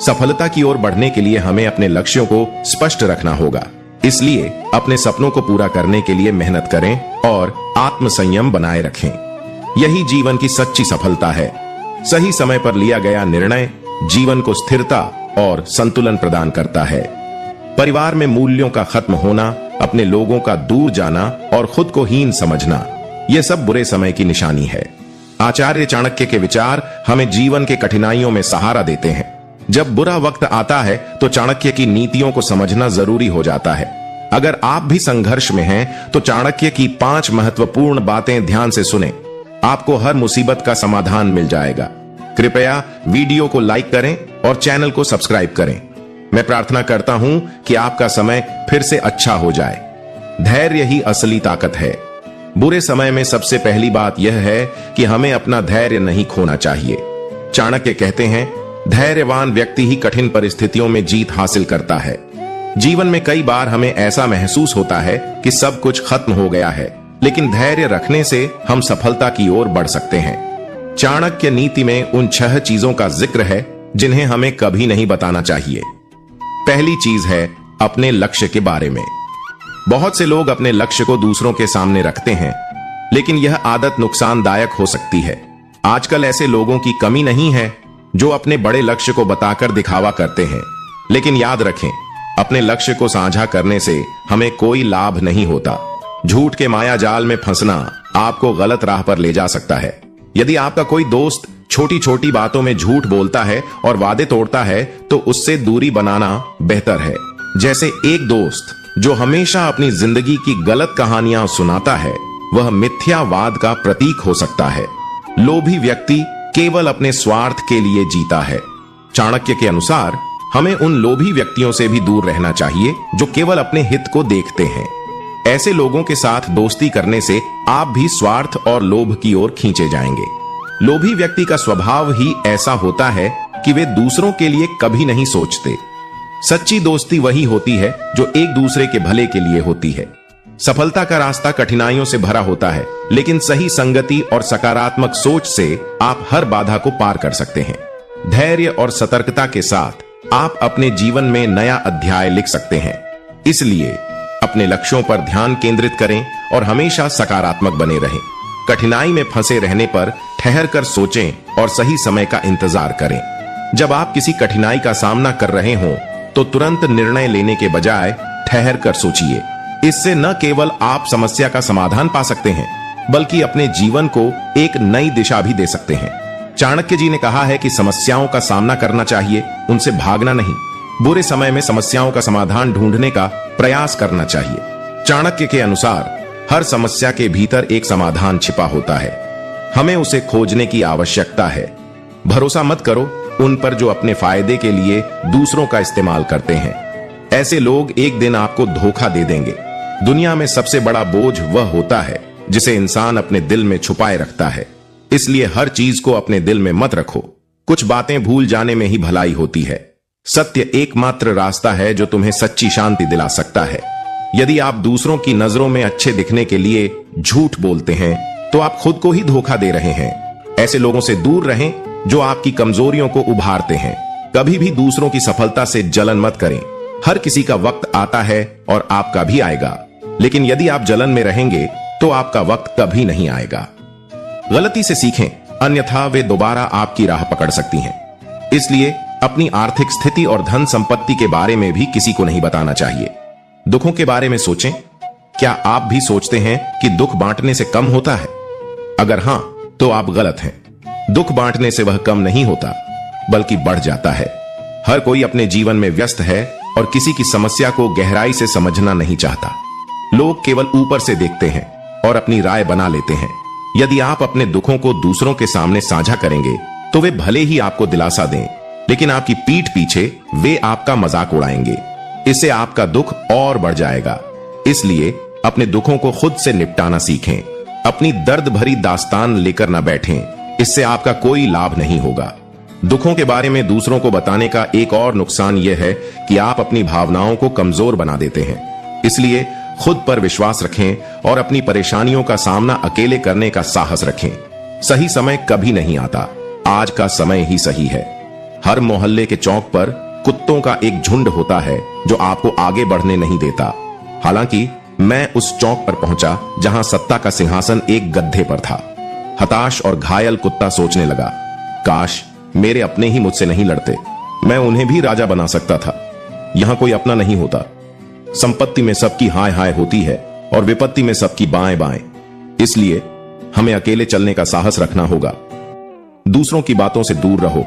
सफलता की ओर बढ़ने के लिए हमें अपने लक्ष्यों को स्पष्ट रखना होगा। इसलिए अपने सपनों को पूरा करने के लिए मेहनत करें और आत्मसंयम बनाए रखें। यही जीवन की सच्ची सफलता है। सही समय पर लिया गया निर्णय जीवन को स्थिरता और संतुलन प्रदान करता है। परिवार में मूल्यों का खत्म होना अपने लोगों का दूर जाना और खुद को हीन समझना, यह सब बुरे समय की निशानी है। आचार्य चाणक्य के विचार हमें जीवन के कठिनाइयों में सहारा देते हैं। जब बुरा वक्त आता है तो चाणक्य की नीतियों को समझना जरूरी हो जाता है। अगर आप भी संघर्ष में हैं तो चाणक्य की 5 महत्वपूर्ण बातें ध्यान से सुनें। आपको हर मुसीबत का समाधान मिल जाएगा। कृपया वीडियो को लाइक करें और चैनल को सब्सक्राइब करें। मैं प्रार्थना करता हूं कि आपका समय फिर से अच्छा हो जाए। धैर्य ही असली ताकत है। बुरे समय में सबसे पहली बात यह है कि हमें अपना धैर्य नहीं खोना चाहिए। चाणक्य कहते हैं, धैर्यवान व्यक्ति ही कठिन परिस्थितियों में जीत हासिल करता है। जीवन में कई बार हमें ऐसा महसूस होता है कि सब कुछ खत्म हो गया है, लेकिन धैर्य रखने से हम सफलता की ओर बढ़ सकते हैं। चाणक्य नीति में उन 6 चीजों का जिक्र है जिन्हें हमें कभी नहीं बताना चाहिए। पहली चीज है अपने लक्ष्य के बारे में। बहुत से लोग अपने लक्ष्य को दूसरों के सामने रखते हैं, लेकिन यह आदत नुकसानदायक हो सकती है। आजकल ऐसे लोगों की कमी नहीं है जो अपने बड़े लक्ष्य को बताकर दिखावा करते हैं, लेकिन याद रखें, अपने लक्ष्य को साझा करने से हमें कोई लाभ नहीं होता। झूठ के माया जाल में फंसना आपको गलत राह पर ले जा सकता है। यदि आपका कोई दोस्त छोटी छोटी बातों में झूठ बोलता है और वादे तोड़ता है तो उससे दूरी बनाना बेहतर है। जैसे एक दोस्त जो हमेशा अपनी जिंदगी की गलत कहानियां सुनाता है, वह मिथ्यावाद का प्रतीक हो सकता है। लोभी व्यक्ति केवल अपने स्वार्थ के लिए जीता है। चाणक्य के अनुसार हमें उन लोभी व्यक्तियों से भी दूर रहना चाहिए जो केवल अपने हित को देखते हैं। ऐसे लोगों के साथ दोस्ती करने से आप भी स्वार्थ और लोभ की ओर खींचे जाएंगे। लोभी व्यक्ति का स्वभाव ही ऐसा होता है कि वे दूसरों के लिए कभी नहीं सोचते। सच्ची दोस्ती वही होती है जो एक दूसरे के भले के लिए होती है। सफलता का रास्ता कठिनाइयों से भरा होता है, लेकिन सही संगति और सकारात्मक सोच से आप हर बाधा को पार कर सकते हैं। धैर्य और सतर्कता के साथ आप अपने जीवन में नया अध्याय लिख सकते हैं। इसलिए अपने लक्ष्यों पर ध्यान केंद्रित करें और हमेशा सकारात्मक बने रहें। कठिनाई में फंसे रहने पर ठहर कर सोचें और सही समय का इंतजार करें। जब आप किसी कठिनाई का सामना कर रहे हों तो तुरंत निर्णय लेने के बजाय ठहर कर सोचिए। इससे न केवल आप समस्या का समाधान पा सकते हैं, बल्कि अपने जीवन को एक नई दिशा भी दे सकते हैं। चाणक्य जी ने कहा है कि समस्याओं का सामना करना चाहिए, उनसे भागना नहीं। बुरे समय में समस्याओं का समाधान ढूंढने का प्रयास करना चाहिए। चाणक्य के अनुसार हर समस्या के भीतर एक समाधान छिपा होता है, हमें उसे खोजने की आवश्यकता है। भरोसा मत करो उन पर जो अपने फायदे के लिए दूसरों का इस्तेमाल करते हैं। ऐसे लोग एक दिन आपको धोखा दे देंगे। दुनिया में सबसे बड़ा बोझ वह होता है जिसे इंसान अपने दिल में छुपाए रखता है। इसलिए हर चीज को अपने दिल में मत रखो। कुछ बातें भूल जाने में ही भलाई होती है। सत्य एकमात्र रास्ता है जो तुम्हें सच्ची शांति दिला सकता है। यदि आप दूसरों की नजरों में अच्छे दिखने के लिए झूठ बोलते हैं तो आप खुद को ही धोखा दे रहे हैं। ऐसे लोगों से दूर रहें जो आपकी कमजोरियों को उभारते हैं। कभी भी दूसरों की सफलता से जलन मत करें। हर किसी का वक्त आता है और आपका भी आएगा, लेकिन यदि आप जलन में रहेंगे तो आपका वक्त कभी नहीं आएगा। गलती से सीखें, अन्यथा वे दोबारा आपकी राह पकड़ सकती हैं। इसलिए अपनी आर्थिक स्थिति और धन संपत्ति के बारे में भी किसी को नहीं बताना चाहिए। दुखों के बारे में सोचें। क्या आप भी सोचते हैं कि दुख बांटने से कम होता है? अगर हां, तो आप गलत हैं। दुख बांटने से वह कम नहीं होता, बल्कि बढ़ जाता है। हर कोई अपने जीवन में व्यस्त है और किसी की समस्या को गहराई से समझना नहीं चाहता। लोग केवल ऊपर से देखते हैं और अपनी राय बना लेते हैं। यदि आप अपने दुखों को दूसरों के सामने साझा करेंगे तो वे भले ही आपको दिलासा दें, लेकिन आपकी पीठ पीछे वे आपका मजाक उड़ाएंगे। इससे आपका दुख और बढ़ जाएगा। इसलिए अपने दुखों को खुद से निपटाना सीखें। अपनी दर्द भरी दास्तान लेकर न बैठें, इससे आपका कोई लाभ नहीं होगा। दुखों के बारे में दूसरों को बताने का एक और नुकसान यह है कि आप अपनी भावनाओं को कमजोर बना देते हैं। इसलिए खुद पर विश्वास रखें और अपनी परेशानियों का सामना अकेले करने का साहस रखें। सही समय कभी नहीं आता, आज का समय ही सही है। हर मोहल्ले के चौक पर कुत्तों का एक झुंड होता है जो आपको आगे बढ़ने नहीं देता। हालांकि मैं उस चौक पर पहुंचा जहां सत्ता का सिंहासन एक गद्दे पर था। हताश और घायल कुत्ता सोचने लगा, काश मेरे अपने ही मुझसे नहीं लड़ते, मैं उन्हें भी राजा बना सकता था। यहां कोई अपना नहीं होता, संपत्ति में सबकी हाय हाय होती है और विपत्ति में सबकी बाएं बाएं। इसलिए हमें अकेले चलने का साहस रखना होगा। दूसरों की बातों से दूर रहो,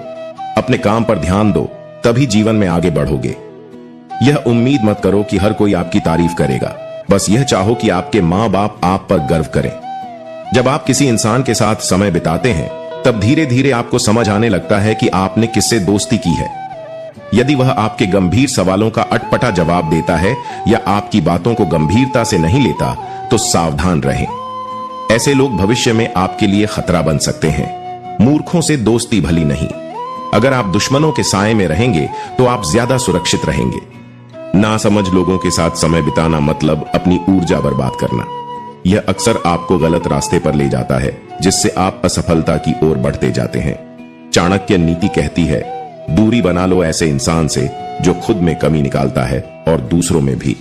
अपने काम पर ध्यान दो, तभी जीवन में आगे बढ़ोगे। यह उम्मीद मत करो कि हर कोई आपकी तारीफ करेगा, बस यह चाहो कि आपके मां बाप आप पर गर्व करें। जब आप किसी इंसान के साथ समय बिताते हैं तब धीरे धीरे आपको समझ आने लगता है कि आपने किससे दोस्ती की है। यदि वह आपके गंभीर सवालों का अटपटा जवाब देता है या आपकी बातों को गंभीरता से नहीं लेता तो सावधान रहें। ऐसे लोग भविष्य में आपके लिए खतरा बन सकते हैं। मूर्खों से दोस्ती भली नहीं। अगर आप दुश्मनों के साए में रहेंगे तो आप ज्यादा सुरक्षित रहेंगे। नासमझ लोगों के साथ समय बिताना मतलब अपनी ऊर्जा बर्बाद करना। यह अक्सर आपको गलत रास्ते पर ले जाता है, जिससे आप असफलता की ओर बढ़ते जाते हैं। चाणक्य नीति कहती है, दूरी बना लो ऐसे इंसान से जो खुद में कमी निकालता है और दूसरों में भी।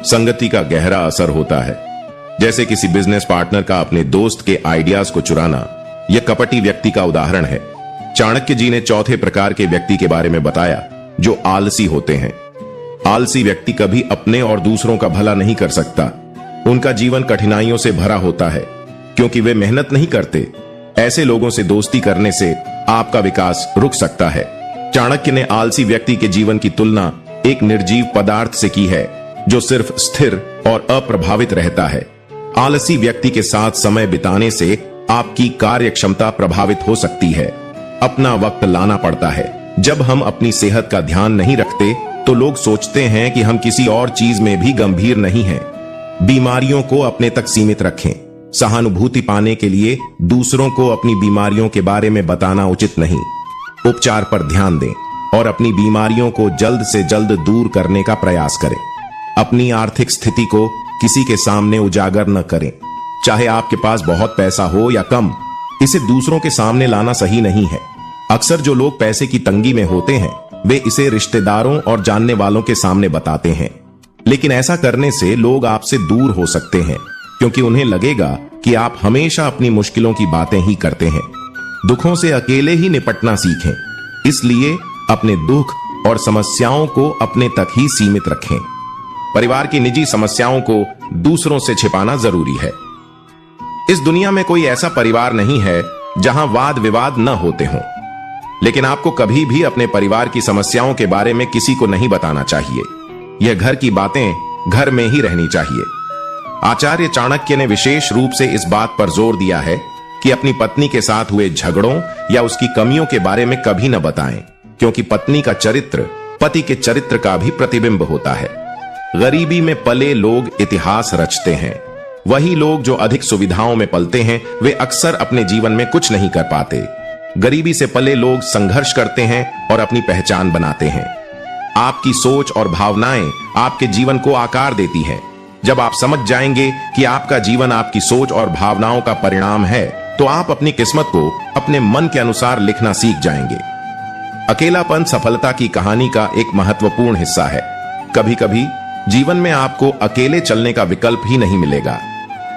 संगति का गहरा असर होता है। जैसे किसी बिजनेस पार्टनर का अपने दोस्त के आइडियाज को चुराना। यह कपटी व्यक्ति का उदाहरण है। चाणक्य जी ने चौथे प्रकार के व्यक्ति के बारे में बताया, जो आलसी होते हैं। आलसी व्यक्ति कभी अपने और दूसरों का भला नहीं कर सकता। उनका जीवन कठिनाइयों से भरा होता है क्योंकि वे मेहनत नहीं करते। ऐसे लोगों से दोस्ती करने से आपका विकास रुक सकता है। चाणक्य ने आलसी व्यक्ति के जीवन की तुलना एक निर्जीव पदार्थ से की है जो सिर्फ स्थिर और अप्रभावित रहता है। आलसी व्यक्ति के साथ समय बिताने से आपकी कार्य क्षमता प्रभावित हो सकती है। अपना वक्त लाना पड़ता है। जब हम अपनी सेहत का ध्यान नहीं रखते तो लोग सोचते हैं कि हम किसी और चीज में भी गंभीर नहीं हैं। बीमारियों को अपने तक सीमित रखें। सहानुभूति पाने के लिए दूसरों को अपनी बीमारियों के बारे में बताना उचित नहीं। उपचार पर ध्यान दें और अपनी बीमारियों को जल्द से जल्द दूर करने का प्रयास करें। अपनी आर्थिक स्थिति को किसी के सामने उजागर न करें। चाहे आपके पास बहुत पैसा हो या कम, इसे दूसरों के सामने लाना सही नहीं है। अक्सर जो लोग पैसे की तंगी में होते हैं वे इसे रिश्तेदारों और जानने वालों के सामने बताते हैं, लेकिन ऐसा करने से लोग आपसे दूर हो सकते हैं क्योंकि उन्हें लगेगा कि आप हमेशा अपनी मुश्किलों की बातें ही करते हैं। दुखों से अकेले ही निपटना सीखें। इसलिए अपने दुख और समस्याओं को अपने तक ही सीमित रखें। परिवार की निजी समस्याओं को दूसरों से छिपाना जरूरी है। इस दुनिया में कोई ऐसा परिवार नहीं है जहां वाद विवाद न होते हों, लेकिन आपको कभी भी अपने परिवार की समस्याओं के बारे में किसी को नहीं बताना चाहिए। यह घर की बातें घर में ही रहनी चाहिए। आचार्य चाणक्य ने विशेष रूप से इस बात पर जोर दिया है कि अपनी पत्नी के साथ हुए झगड़ों या उसकी कमियों के बारे में कभी न बताएं, क्योंकि पत्नी का चरित्र पति के चरित्र का भी प्रतिबिंब होता है। गरीबी में पले लोग इतिहास रचते हैं। वही लोग जो अधिक सुविधाओं में पलते हैं वे अक्सर अपने जीवन में कुछ नहीं कर पाते। गरीबी से पले लोग संघर्ष करते हैं और अपनी पहचान बनाते हैं। आपकी सोच और भावनाएं आपके जीवन को आकार देती हैं। जब आप समझ जाएंगे कि आपका जीवन आपकी सोच और भावनाओं का परिणाम है, तो आप अपनी किस्मत को अपने मन के अनुसार लिखना सीख जाएंगे। अकेलापन सफलता की कहानी का एक महत्वपूर्ण हिस्सा है। कभी कभी जीवन में आपको अकेले चलने का विकल्प ही नहीं मिलेगा।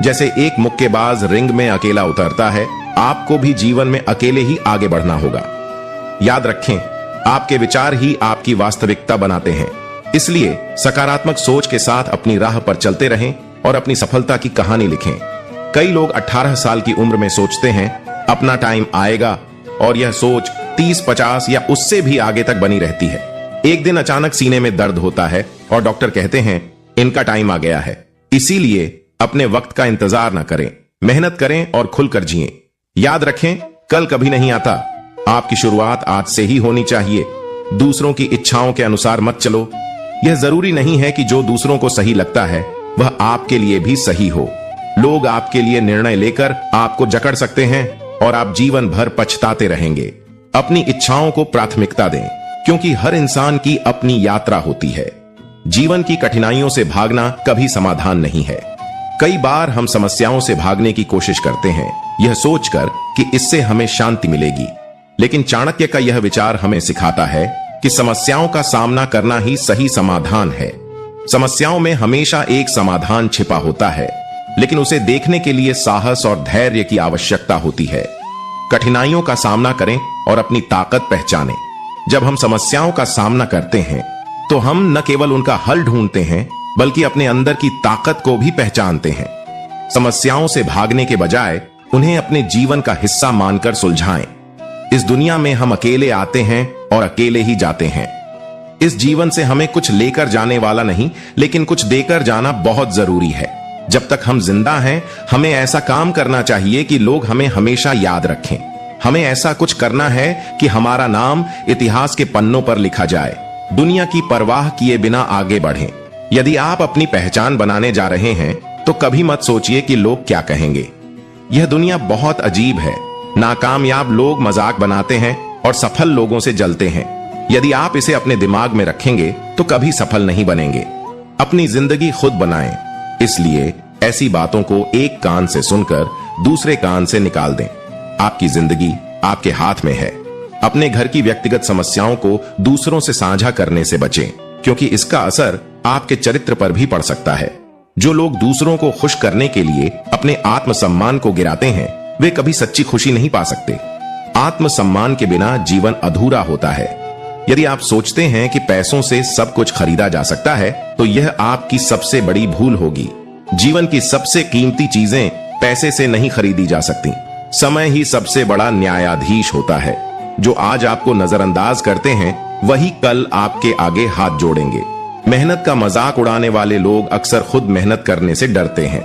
जैसे एक मुक्केबाज रिंग में अकेला उतरता है, आपको भी जीवन में अकेले ही आगे बढ़ना होगा। याद रखें, आपके विचार ही आपकी वास्तविकता बनाते हैं। इसलिए सकारात्मक सोच के साथ अपनी राह पर चलते रहें और अपनी सफलता की कहानी लिखें। कई लोग 18 साल की उम्र में सोचते हैं अपना टाइम आएगा, और यह सोच 30, 50 या उससे भी आगे तक बनी रहती है। एक दिन अचानक सीने में दर्द होता है और डॉक्टर कहते हैं इनका टाइम आ गया है। इसीलिए अपने वक्त का इंतजार न करें, मेहनत करें और खुलकर जिएं। याद रखें, कल कभी नहीं आता। आपकी शुरुआत आज से ही होनी चाहिए। दूसरों की इच्छाओं के अनुसार मत चलो। यह जरूरी नहीं है कि जो दूसरों को सही लगता है वह आपके लिए भी सही हो। लोग आपके लिए निर्णय लेकर आपको जकड़ सकते हैं और आप जीवन भर पछताते रहेंगे। अपनी इच्छाओं को प्राथमिकता दें, क्योंकि हर इंसान की अपनी यात्रा होती है। जीवन की कठिनाइयों से भागना कभी समाधान नहीं है। कई बार हम समस्याओं से भागने की कोशिश करते हैं, यह सोचकर कि इससे हमें शांति मिलेगी। लेकिन चाणक्य का यह विचार हमें सिखाता है कि समस्याओं का सामना करना ही सही समाधान है। समस्याओं में हमेशा एक समाधान छिपा होता है, लेकिन उसे देखने के लिए साहस और धैर्य की आवश्यकता होती है। कठिनाइयों का सामना करें और अपनी ताकत पहचानें। जब हम समस्याओं का सामना करते हैं तो हम न केवल उनका हल ढूंढते हैं, बल्कि अपने अंदर की ताकत को भी पहचानते हैं। समस्याओं से भागने के बजाय उन्हें अपने जीवन का हिस्सा मानकर सुलझाएं। इस दुनिया में हम अकेले आते हैं और अकेले ही जाते हैं। इस जीवन से हमें कुछ लेकर जाने वाला नहीं, लेकिन कुछ देकर जाना बहुत जरूरी है। जब तक हम जिंदा हैं, हमें ऐसा काम करना चाहिए कि लोग हमें हमेशा याद रखें। हमें ऐसा कुछ करना है कि हमारा नाम इतिहास के पन्नों पर लिखा जाए। दुनिया की परवाह किए बिना आगे बढ़ें। यदि आप अपनी पहचान बनाने जा रहे हैं तो कभी मत सोचिए कि लोग क्या कहेंगे। यह दुनिया बहुत अजीब है। नाकामयाब लोग मजाक बनाते हैं और सफल लोगों से जलते हैं। यदि आप इसे अपने दिमाग में रखेंगे तो कभी सफल नहीं बनेंगे। अपनी जिंदगी खुद बनाएं। इसलिए ऐसी बातों को एक कान से सुनकर दूसरे कान से निकाल दें। आपकी जिंदगी आपके हाथ में है। अपने घर की व्यक्तिगत समस्याओं को दूसरों से साझा करने से बचें, क्योंकि इसका असर आपके चरित्र पर भी पड़ सकता है। जो लोग दूसरों को खुश करने के लिए अपने आत्मसम्मान को गिराते हैं, वे कभी सच्ची खुशी नहीं पा सकते। आत्मसम्मान के बिना जीवन अधूरा होता है। यदि आप सोचते हैं कि पैसों से सब कुछ खरीदा जा सकता है, तो यह आपकी सबसे बड़ी भूल होगी। जीवन की सबसे कीमती चीजें पैसे से नहीं खरीदी जा सकती। समय ही सबसे बड़ा न्यायाधीश होता है। जो आज आपको नजरअंदाज करते हैं, वही कल आपके आगे हाथ जोड़ेंगे। मेहनत का मजाक उड़ाने वाले लोग अक्सर खुद मेहनत करने से डरते हैं।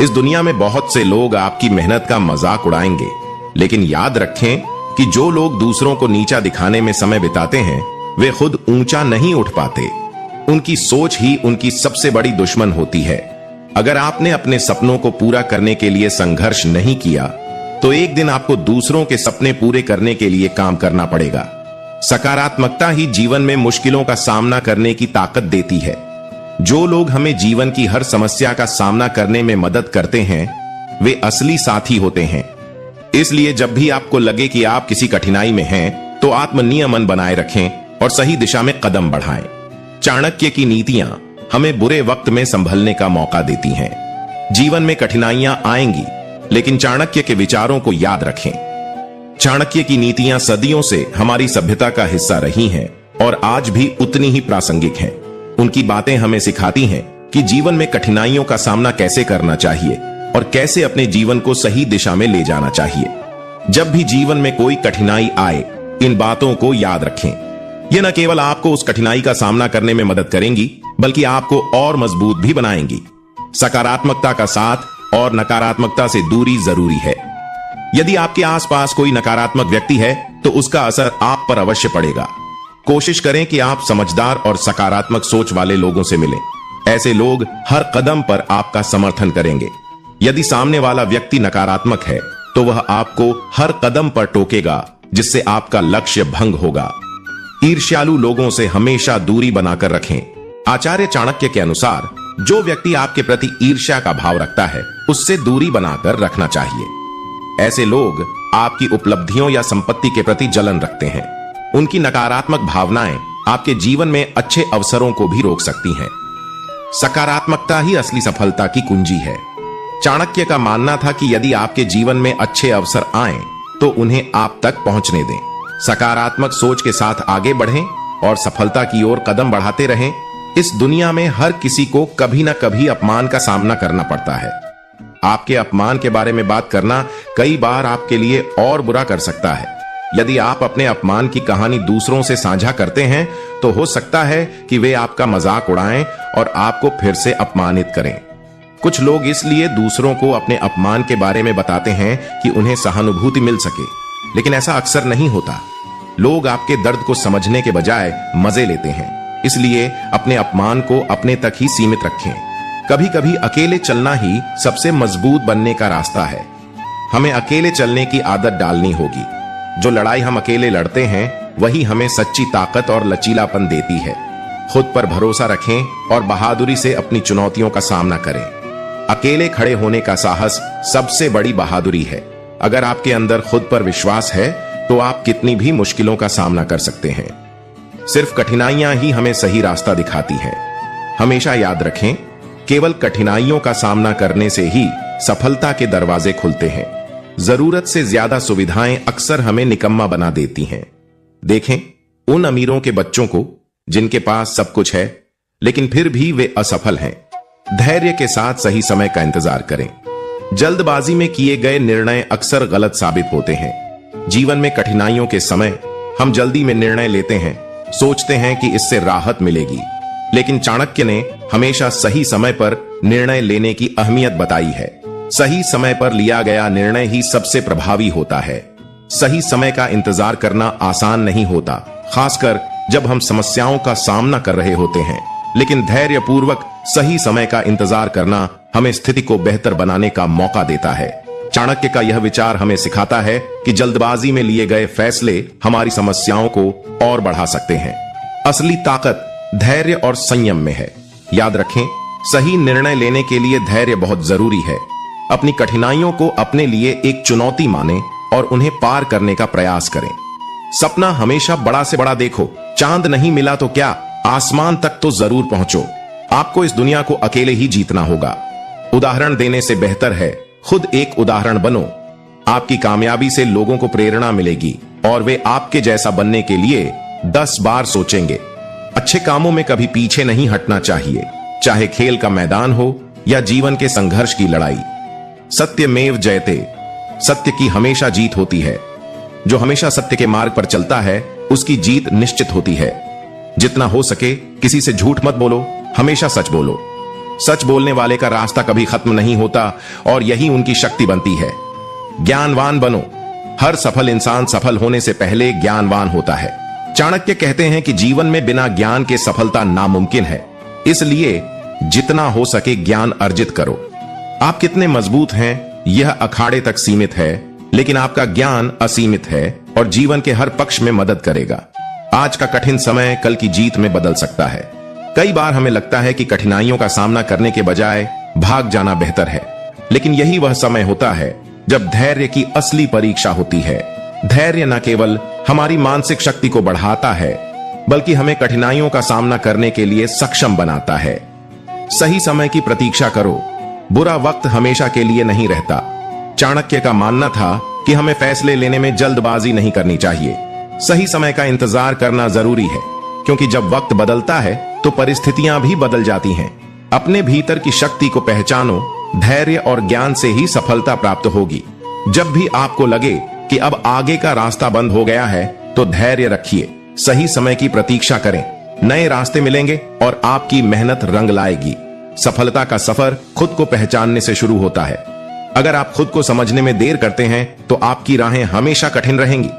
इस दुनिया में बहुत से लोग आपकी मेहनत का मजाक उड़ाएंगे, लेकिन याद रखें कि जो लोग दूसरों को नीचा दिखाने में समय बिताते हैं, वे खुद ऊंचा नहीं उठ पाते। उनकी सोच ही उनकी सबसे बड़ी दुश्मन होती है। अगर आपने अपने सपनों को पूरा करने के लिए संघर्ष नहीं किया, तो एक दिन आपको दूसरों के सपने पूरे करने के लिए काम करना पड़ेगा। सकारात्मकता ही जीवन में मुश्किलों का सामना करने की ताकत देती है। जो लोग हमें जीवन की हर समस्या का सामना करने में मदद करते हैं, वे असली साथी होते हैं। इसलिए जब भी आपको लगे कि आप किसी कठिनाई में हैं, तो आत्मनियमन बनाए रखें और सही दिशा में कदम बढ़ाएं। चाणक्य की नीतियां हमें बुरे वक्त में संभलने का मौका देती हैं। जीवन में कठिनाइयां आएंगी, लेकिन चाणक्य के विचारों को याद रखें। चाणक्य की नीतियां सदियों से हमारी सभ्यता का हिस्सा रही हैं और आज भी उतनी ही प्रासंगिक हैं। उनकी बातें हमें सिखाती हैं कि जीवन में कठिनाइयों का सामना कैसे करना चाहिए और कैसे अपने जीवन को सही दिशा में ले जाना चाहिए। जब भी जीवन में कोई कठिनाई आए, इन बातों को याद रखें। ये न केवल आपको उस कठिनाई का सामना करने में मदद करेंगी, बल्कि आपको और मजबूत भी बनाएंगी। सकारात्मकता का साथ और नकारात्मकता से दूरी जरूरी है। यदि आपके आसपास कोई नकारात्मक व्यक्ति है, तो उसका असर आप पर अवश्य पड़ेगा। कोशिश करें कि आप समझदार और सकारात्मक सोच वाले लोगों से मिलें। ऐसे लोग हर कदम पर आपका समर्थन करेंगे। यदि सामने वाला व्यक्ति नकारात्मक है, तो वह आपको हर कदम पर टोकेगा, जिससे आपका लक्ष्य भंग होगा। ईर्ष्यालु लोगों से हमेशा दूरी बनाकर रखें। आचार्य चाणक्य के अनुसार, जो व्यक्ति आपके प्रति ईर्ष्या का भाव रखता है, उससे दूरी बनाकर रखना चाहिए। ऐसे लोग आपकी उपलब्धियों या संपत्ति के प्रति जलन रखते हैं। उनकी नकारात्मक भावनाएं आपके जीवन में अच्छे अवसरों को भी रोक सकती हैं। सकारात्मकता ही असली सफलता की कुंजी है। चाणक्य का मानना था कि यदि आपके जीवन में अच्छे अवसर आएं, तो उन्हें आप तक पहुंचने दें। सकारात्मक सोच के साथ आगे बढ़ें और सफलता की ओर कदम बढ़ाते रहें। इस दुनिया में हर किसी को कभी ना कभी अपमान का सामना करना पड़ता है। आपके अपमान के बारे में बात करना कई बार आपके लिए और बुरा कर सकता है। यदि आप अपने अपमान की कहानी दूसरों से साझा करते हैं, तो हो सकता है कि वे आपका मजाक उड़ाएं और आपको फिर से अपमानित करें। कुछ लोग इसलिए दूसरों को अपने अपमान के बारे में बताते हैं कि उन्हें सहानुभूति मिल सके, लेकिन ऐसा अक्सर नहीं होता। लोग आपके दर्द को समझने के बजाय मजे लेते हैं। इसलिए अपने अपमान को अपने तक ही सीमित रखें। कभी कभी अकेले चलना ही सबसे मजबूत बनने का रास्ता है। हमें अकेले चलने की आदत डालनी होगी। जो लड़ाई हम अकेले लड़ते हैं, वही हमें सच्ची ताकत और लचीलापन देती है। खुद पर भरोसा रखें और बहादुरी से अपनी चुनौतियों का सामना करें। अकेले खड़े होने का साहस सबसे बड़ी बहादुरी है। अगर आपके अंदर खुद पर विश्वास है, तो आप कितनी भी मुश्किलों का सामना कर सकते हैं। सिर्फ कठिनाइयां ही हमें सही रास्ता दिखाती हैं। हमेशा याद रखें, केवल कठिनाइयों का सामना करने से ही सफलता के दरवाजे खुलते हैं। जरूरत से ज्यादा सुविधाएं अक्सर हमें निकम्मा बना देती हैं। देखें उन अमीरों के बच्चों को जिनके पास सब कुछ है, लेकिन फिर भी वे असफल हैं। धैर्य के साथ सही समय का इंतजार करें। जल्दबाजी में किए गए निर्णय अक्सर गलत साबित होते हैं। जीवन में कठिनाइयों के समय हम जल्दी में निर्णय लेते हैं, सोचते हैं कि इससे राहत मिलेगी, लेकिन चाणक्य ने हमेशा सही समय पर निर्णय लेने की अहमियत बताई है। सही समय पर लिया गया निर्णय ही सबसे प्रभावी होता है। सही समय का इंतजार करना आसान नहीं होता, खासकर जब हम समस्याओं का सामना कर रहे होते हैं, लेकिन धैर्यपूर्वक सही समय का इंतजार करना हमें स्थिति को बेहतर बनाने का मौका देता है। चाणक्य का यह विचार हमें सिखाता है कि जल्दबाजी में लिए गए फैसले हमारी समस्याओं को और बढ़ा सकते हैं। असली ताकत धैर्य और संयम में है। याद रखें, सही निर्णय लेने के लिए धैर्य बहुत जरूरी है। अपनी कठिनाइयों को अपने लिए एक चुनौती माने और उन्हें पार करने का प्रयास करें। सपना हमेशा बड़ा से बड़ा देखो। चांद नहीं मिला तो क्या, आसमान तक तो जरूर पहुंचो। आपको इस दुनिया को अकेले ही जीतना होगा। उदाहरण देने से बेहतर है खुद एक उदाहरण बनो। आपकी कामयाबी से लोगों को प्रेरणा मिलेगी और वे आपके जैसा बनने के लिए 10 बार सोचेंगे। अच्छे कामों में कभी पीछे नहीं हटना चाहिए, चाहे खेल का मैदान हो या जीवन के संघर्ष की लड़ाई। सत्यमेव जयते, सत्य की हमेशा जीत होती है। जो हमेशा सत्य के मार्ग पर चलता है उसकी जीत निश्चित होती है। जितना हो सके किसी से झूठ मत बोलो, हमेशा सच बोलो। सच बोलने वाले का रास्ता कभी खत्म नहीं होता और यही उनकी शक्ति बनती है। ज्ञानवान बनो। हर सफल इंसान सफल होने से पहले ज्ञानवान होता है। चाणक्य कहते हैं कि जीवन में बिना ज्ञान के सफलता नामुमकिन है, इसलिए जितना हो सके ज्ञान अर्जित करो। आप कितने मजबूत हैं यह अखाड़े तक सीमित है, लेकिन आपका ज्ञान असीमित है और जीवन के हर पक्ष में मदद करेगा। आज का कठिन समय कल की जीत में बदल सकता है। कई बार हमें लगता है कि कठिनाइयों का सामना करने के बजाय भाग जाना बेहतर है, लेकिन यही वह समय होता है जब धैर्य की असली परीक्षा होती है। धैर्य न केवल हमारी मानसिक शक्ति को बढ़ाता है, बल्कि हमें कठिनाइयों का सामना करने के लिए सक्षम बनाता है। सही समय की प्रतीक्षा करो। बुरा वक्त हमेशा के लिए नहीं रहता। चाणक्य का मानना था कि हमें फैसले लेने में जल्दबाजी नहीं करनी चाहिए। सही समय का इंतजार करना जरूरी है, क्योंकि जब वक्त बदलता है तो परिस्थितियां भी बदल जाती हैं। अपने भीतर की शक्ति को पहचानो। धैर्य और ज्ञान से ही सफलता प्राप्त होगी। जब भी आपको लगे कि अब आगे का रास्ता बंद हो गया है तो धैर्य रखिए। सही समय की प्रतीक्षा करें। नए रास्ते मिलेंगे और आपकी मेहनत रंग लाएगी। सफलता का सफर खुद को पहचानने से शुरू होता है। अगर आप खुद को समझने में देर करते हैं तो आपकी राहें हमेशा कठिन रहेंगी।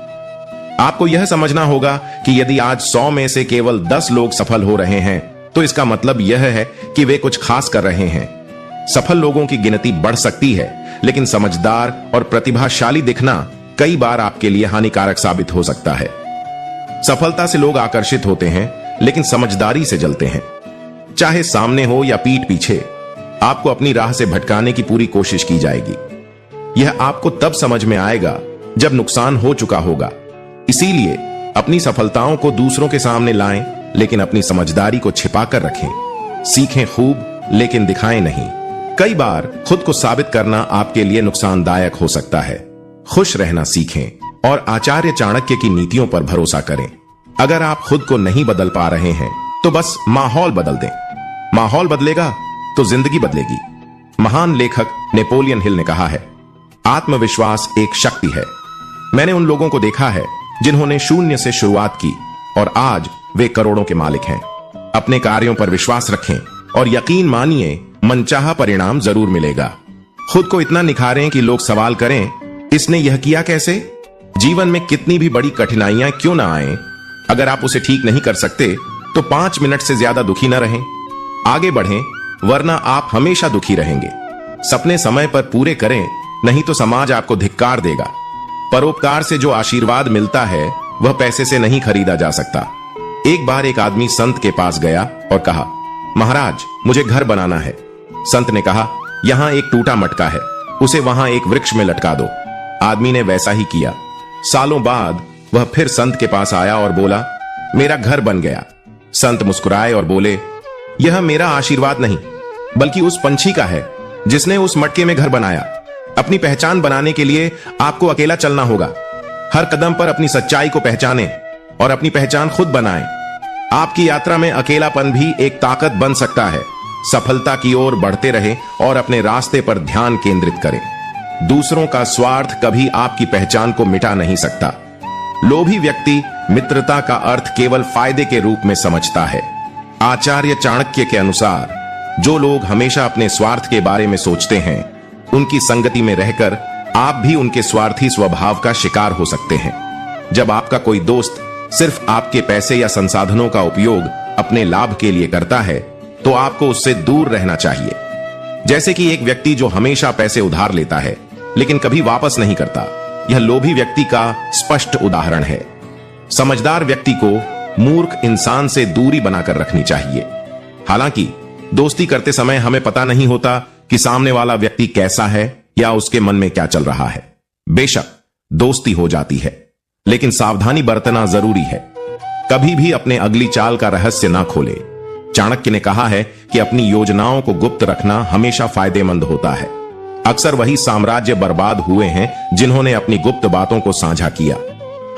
आपको यह समझना होगा कि यदि आज 100 में से केवल 10 लोग सफल हो रहे हैं तो इसका मतलब यह है कि वे कुछ खास कर रहे हैं। सफल लोगों की गिनती बढ़ सकती है, लेकिन समझदार और प्रतिभाशाली दिखना कई बार आपके लिए हानिकारक साबित हो सकता है। सफलता से लोग आकर्षित होते हैं, लेकिन समझदारी से जलते हैं। चाहे सामने हो या पीठ पीछे, आपको अपनी राह से भटकाने की पूरी कोशिश की जाएगी। यह आपको तब समझ में आएगा जब नुकसान हो चुका होगा। इसीलिए अपनी सफलताओं को दूसरों के सामने लाएं, लेकिन अपनी समझदारी को छिपाकर रखें। सीखें खूब, लेकिन दिखाएं नहीं। कई बार खुद को साबित करना आपके लिए नुकसानदायक हो सकता है। खुश रहना सीखें और आचार्य चाणक्य की नीतियों पर भरोसा करें। अगर आप खुद को नहीं बदल पा रहे हैं तो बस माहौल बदल दें। माहौल बदलेगा तो जिंदगी बदलेगी। महान लेखक नेपोलियन हिल ने कहा है, आत्मविश्वास एक शक्ति है। मैंने उन लोगों को देखा है जिन्होंने शून्य से शुरुआत की और आज वे करोड़ों के मालिक हैं। अपने कार्यों पर विश्वास रखें और यकीन मानिए मनचाहा परिणाम जरूर मिलेगा। खुद को इतना निखारें कि लोग सवाल करें, इसने यह किया कैसे? जीवन में कितनी भी बड़ी कठिनाइयां क्यों ना आए, अगर आप उसे ठीक नहीं कर सकते तो 5 मिनट से ज्यादा दुखी न रहें। आगे बढ़ें, वरना आप हमेशा दुखी रहेंगे। सपने समय पर पूरे करें, नहीं तो समाज आपको धिक्कार देगा। परोपकार से जो आशीर्वाद मिलता है वह पैसे से नहीं खरीदा जा सकता। एक बार एक आदमी संत के पास गया और कहा, महाराज मुझे घर बनाना है। संत ने कहा, यहां एक टूटा मटका है, उसे वहां एक वृक्ष में लटका दो। आदमी ने वैसा ही किया। सालों बाद वह फिर संत के पास आया और बोला, मेरा घर बन गया। संत मुस्कुराए और बोले, यह मेरा आशीर्वाद नहीं बल्कि उस पंछी का है जिसने उस मटके में घर बनाया। अपनी पहचान बनाने के लिए आपको अकेला चलना होगा। हर कदम पर अपनी सच्चाई को पहचानें और अपनी पहचान खुद बनाएं। आपकी यात्रा में अकेलापन भी एक ताकत बन सकता है। सफलता की ओर बढ़ते रहें और अपने रास्ते पर ध्यान केंद्रित करें। दूसरों का स्वार्थ कभी आपकी पहचान को मिटा नहीं सकता। लोभी व्यक्ति मित्रता का अर्थ केवल फायदे के रूप में समझता है। आचार्य चाणक्य के अनुसार जो लोग हमेशा अपने स्वार्थ के बारे में सोचते हैं, उनकी संगति में रहकर आप भी उनके स्वार्थी स्वभाव का शिकार हो सकते हैं। जब आपका कोई दोस्त सिर्फ आपके पैसे या संसाधनों का उपयोग अपने लाभ के लिए करता है, तो आपको उससे दूर रहना चाहिए। जैसे कि एक व्यक्ति जो हमेशा पैसे उधार लेता है लेकिन कभी वापस नहीं करता, यह लोभी व्यक्ति का स्पष्ट उदाहरण है। समझदार व्यक्ति को मूर्ख इंसान से दूरी बनाकर रखनी चाहिए। हालांकि दोस्ती करते समय हमें पता नहीं होता कि सामने वाला व्यक्ति कैसा है या उसके मन में क्या चल रहा है। बेशक दोस्ती हो जाती है, लेकिन सावधानी बरतना जरूरी है। कभी भी अपने अगली चाल का रहस्य ना खोले। चाणक्य ने कहा है कि अपनी योजनाओं को गुप्त रखना हमेशा फायदेमंद होता है। अक्सर वही साम्राज्य बर्बाद हुए हैं जिन्होंने अपनी गुप्त बातों को साझा किया।